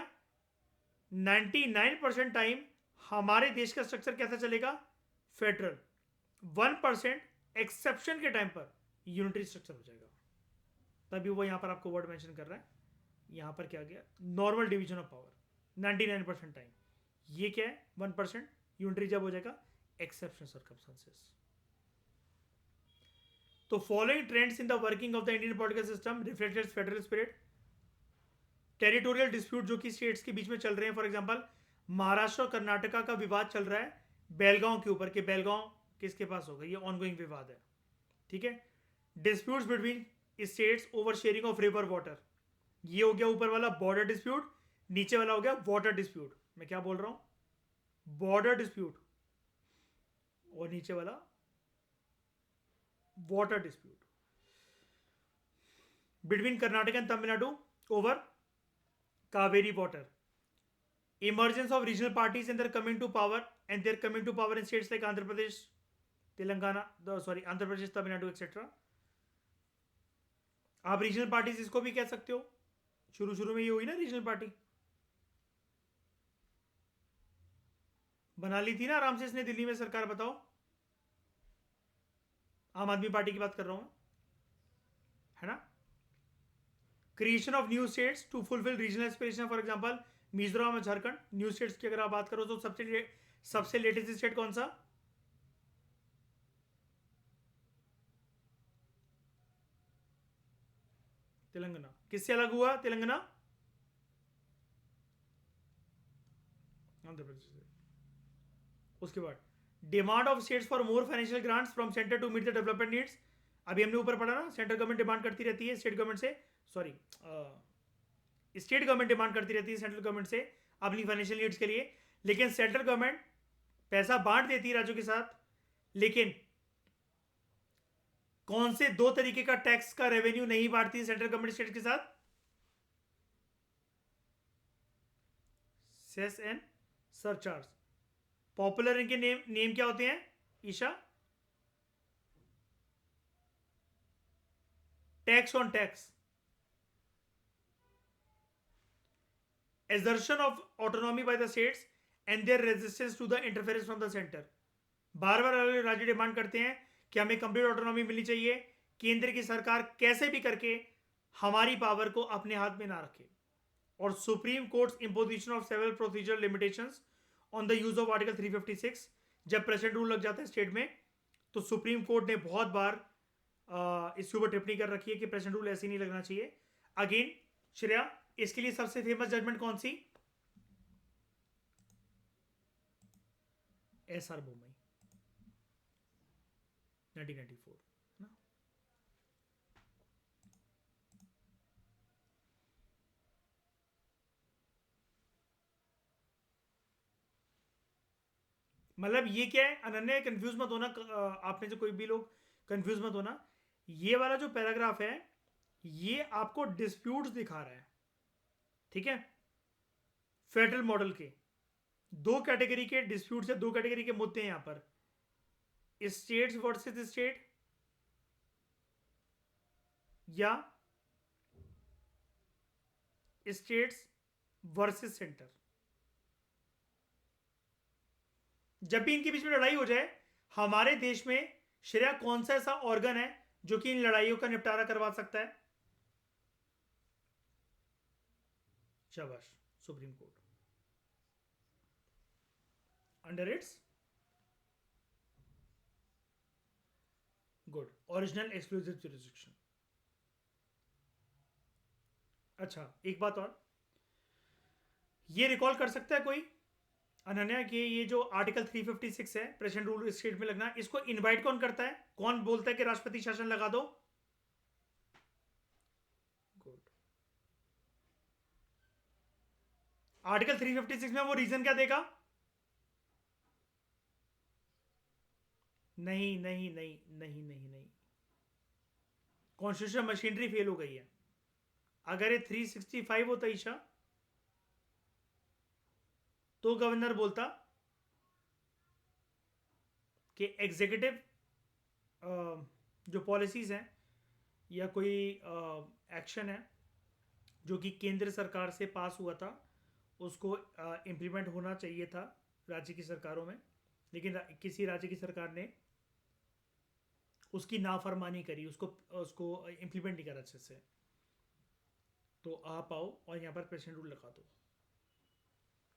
99% टाइम हमारे देश का स्ट्रक्चर कैसा चलेगा? फेडरल। 1% एक्सेप्शन के टाइम पर यूनिटरी स्ट्रक्चर हो जाएगा। तभी वो यहां पर आपको वर्ड मेंशन कर रहा है, यहां पर क्या गया? Normal division of power 99% time. ये क्या है? 1% यूनिटरी जब हो जाएगा एक्सेप्शनल सर्कमस्टांसेस। तो following trends in the working of the Indian political system reflects federal spirit. Territorial dispute जो कि स्टेट्स के बीच में चल रहे हैं, फॉर एग्जांपल महाराष्ट्र और कर्नाटका का विवाद चल रहा है बेलगांव के ऊपर, कि बेलगांव किसके पास होगा, ये ऑनगोइंग विवाद है, ठीक है। Disputes between states over sharing of river water, ये हो गया ऊपर वाला बॉर्डर डिस्प्यूट, नीचे वाला हो गया वाटर डिस्प्यूट। मैं क्या बोल रहा हूं? बॉर्डर डिस्प्यूट, और नीचे वाला water dispute between Karnataka and Tamil Nadu over Kaveri water. Emergence of regional parties and their coming to power, and their coming to power in states like Andhra Pradesh, Telangana, Andhra Pradesh, Tamil Nadu, etc. आप regional parties इसको भी कह सकते हो। शुरू शुरू में ये हुई ना रीजनल पार्टी, बना ली थी ना आराम से इसने दिल्ली में सरकार। बताओ, आम आदमी पार्टी की बात कर रहा हूं, है ना। Creation of new states to fulfil regional aspiration, for example Mizoram और झारखंड। न्यू स्टेट्स की अगर आप बात करो तो सबसे लेटेस्ट स्टेट कौन सा? तेलंगाना। किससे अलग हुआ तेलंगाना? आंध्र प्रदेश से। उसके बाद demand of states for more financial grants from centre to meet the development needs. अभी हमने ऊपर पढ़ा ना, सेंट्रल गवर्नमेंट डिमांड करती रहती है स्टेट गवर्नमेंट से, सॉरी स्टेट गवर्नमेंट डिमांड करती रहती है सेंट्रल गवर्नमेंट से अपनी फाइनेंशियल नीड्स के लिए, लेकिन सेंट्रल गवर्नमेंट पैसा बांट देती है राज्यों के साथ। लेकिन कौन से दो तरीके का टैक्स का रेवेन्यू नहीं बांटती सेंट्रल गवर्नमेंट स्टेट के साथ? Cess and surcharge. पॉपुलर इनके नेम क्या होते हैं Isha? Tax on tax, assertion of autonomy by the states and their resistance to the interference from the center। बार बार अलग राज्य डिमांड करते हैं कि हमें कंप्लीट ऑटोनॉमी मिलनी चाहिए, केंद्र की सरकार कैसे भी करके हमारी पावर को अपने हाथ में ना रखे। और supreme court imposition of several procedure limitations on the use of article 356। जब प्रेसिडेंट रूल लग जाता है स्टेट में, तो सुप्रीम कोर्ट ने बहुत बार इसके ऊपर टिप्पणी कर रखी है कि प्रेसिडेंट रूल ऐसे नहीं लगना चाहिए। अगेन श्रेया, इसके लिए सबसे फेमस जजमेंट कौन सी? एसआर बोमई 1994 ना। मतलब ये क्या है अनन्या, कंफ्यूज मत होना, आप में से कोई भी लोग कंफ्यूज मत होना। ये वाला जो पैराग्राफ है ये आपको डिस्प्यूट्स दिखा रहा है, ठीक है? फेडरल मॉडल के दो कैटेगरी के डिस्प्यूट्स है, दो कैटेगरी के मुद्दे हैं यहां पर, स्टेट्स वर्सेस स्टेट या स्टेट्स वर्सेस सेंटर। जब भी इनके बीच में लड़ाई हो जाए, हमारे देश में श्रेया कौन सा ऐसा ऑर्गन है जो कि इन लड़ाइयों का निपटारा करवा सकता है? शाबाश, supreme court under its good original exclusive jurisdiction. अच्छा, एक बात और, ये रिकॉल कर सकता है कोई अनन्या कि ये जो आर्टिकल 356 है प्रेसिडेंट रूल स्टेट में लगना, इसको इनवाइट कौन करता है? कौन बोलता है कि राष्ट्रपति शासन लगा दो? गुड। आर्टिकल 356 में वो रीजन क्या देगा? नहीं नहीं नहीं नहीं नहीं नहीं, कॉन्स्टिट्यूशन मशीनरी फेल हो गई है। अगर ये 365 होता ईशा, तो गवर्नर बोलता कि एग्जीक्यूटिव जो पॉलिसीज हैं या कोई एक्शन है जो कि केंद्र सरकार से पास हुआ था, उसको इम्प्लीमेंट होना चाहिए था राज्य की सरकारों में, लेकिन किसी राज्य की सरकार ने उसकी नाफरमानी करी, उसको इम्प्लीमेंट नहीं करा अच्छे से, तो आप आओ और यहाँ पर प्रेसिडेंट रूल लगा दो,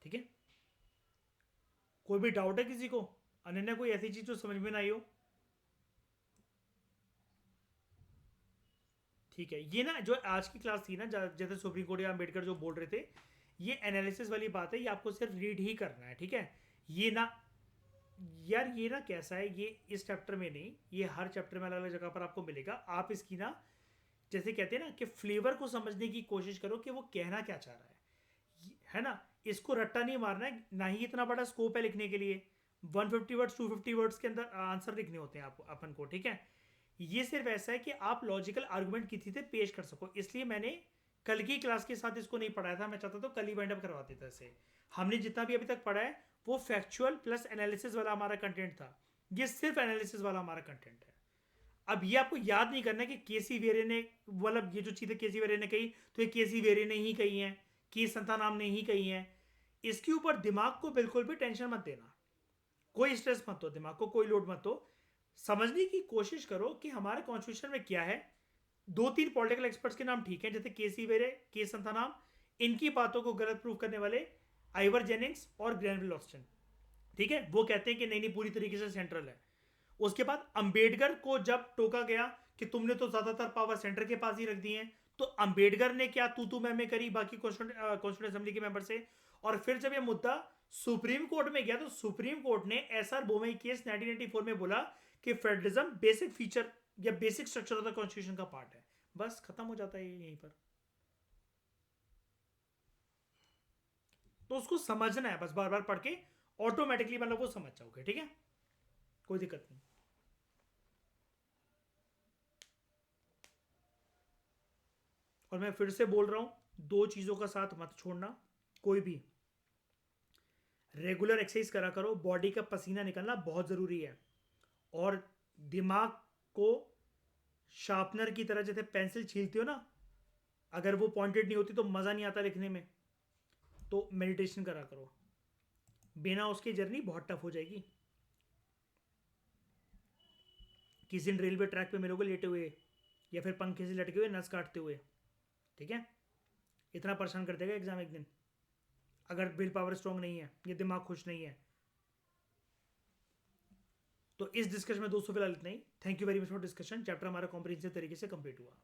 ठीक है? कोई भी डाउट है किसी को? अनन्या, कोई ऐसी चीज जो समझ में ना आई हो? ठीक है, ये ना जो आज की क्लास थी ना, जैसे सुप्रीम कोर्ट या अम्बेडकर जो बोल रहे थे, ये एनालिसिस वाली बात है, ये आपको सिर्फ रीड ही करना है, ठीक है? ये ना यार, ये ना कैसा है, ये इस चैप्टर में नहीं, ये हर चैप्टर में अलग अलग जगह पर आपको मिलेगा। आप इसकी ना, जैसे कहते हैं ना कि फ्लेवर को समझने की कोशिश करो कि वो कहना क्या चाह रहा है ना? इसको रट्टा नहीं मारना है, ना ही इतना बड़ा स्कोप है लिखने के लिए। 150 वर्ड्स 250 वर्ड्स के अंदर आंसर लिखने होते हैं आपको, अपन को, ठीक है? ये सिर्फ ऐसा है कि आप लॉजिकल आर्गुमेंट किसी से पेश कर सको, इसलिए मैंने कल की क्लास के साथ इसको नहीं पढ़ाया था। मैं चाहता तो कल ही वाइंड अप करवा देता इसे। हमने जितना भी अभी तक पढ़ा है वो फैक्चुअल प्लस एनालिसिस वाला हमारा कंटेंट था, ये सिर्फ एनालिसिस वाला हमारा कंटेंट है। अब ये आपको याद नहीं करना कि केसी वेरे ने, मतलब ये जो चीज़ें केसी वेरे ने कही, तो ये केसी वेरे ने ही कही हैं, की संतानाम ने ही कही हैं। इसके ऊपर दिमाग को बिल्कुल भी टेंशन मत देना, कोई स्ट्रेस मत दो, दिमाग को कोई लोड मत दो। समझने की कोशिश करो कि हमारे कॉन्स्टिट्यूशन में क्या है। 2-3 पॉलिटिकल एक्सपर्ट्स के नाम ठीक है, जैसे केसी वेरे, के संतानाम, इनकी बातों को गलत प्रूव करने वाले आइवर जेनिंग्स और ग्रैनविल ऑस्टिन, ठीक है? वो कहते हैं कि नहीं नहीं, पूरी तरीके से सेंट्रल है। उसके बाद अंबेडकर को जब टोका गया कि तुमने तो ज्यादातर पावर सेंटर के पास ही रख दी है, तो अंबेडकर ने क्या तू मैं करी बाकी कॉन्स्टिट्यूंट असेंबली के मेंबर से, और फिर जब ये मुद्दा सुप्रीम कोर्ट में गया तो सुप्रीम कोर्ट ने एसआर बोमई केस 1994 में बोला कि फेडरलिज्म बेसिक फीचर या basic structure of the constitution का पार्ट है। बस खत्म हो जाता है यहीं पर। तो उसको समझना है बस, बार बार पढ़ के ऑटोमेटिकली मतलब वो समझ जाओगे, ठीक है, कोई दिक्कत नहीं। और मैं फिर से बोल रहा हूं, दो चीजों का साथ मत छोड़ना, कोई भी रेगुलर एक्सरसाइज करा करो, बॉडी का पसीना निकलना बहुत जरूरी है, और दिमाग को शार्पनर की तरह जैसे पेंसिल छीलते हो ना, अगर वो पॉइंटेड नहीं होती तो मजा नहीं आता लिखने में, तो मेडिटेशन करा करो, बिना उसकी जर्नी बहुत टफ हो जाएगी। किसी दिन रेलवे ट्रैक पे मिलोगे लेटे हुए, या फिर पंखे से लटके हुए नस काटते हुए, ठीक है, इतना परेशान कर देगा एग्जाम एक दिन, अगर विल पावर स्ट्रांग नहीं है, ये दिमाग खुश नहीं है। तो इस डिस्कशन में दोस्तों फिलहाल इतना ही। Thank you very much for discussion. Chapter हमारा कॉम्प्रिहेंसिव तरीके से कंप्लीट हुआ।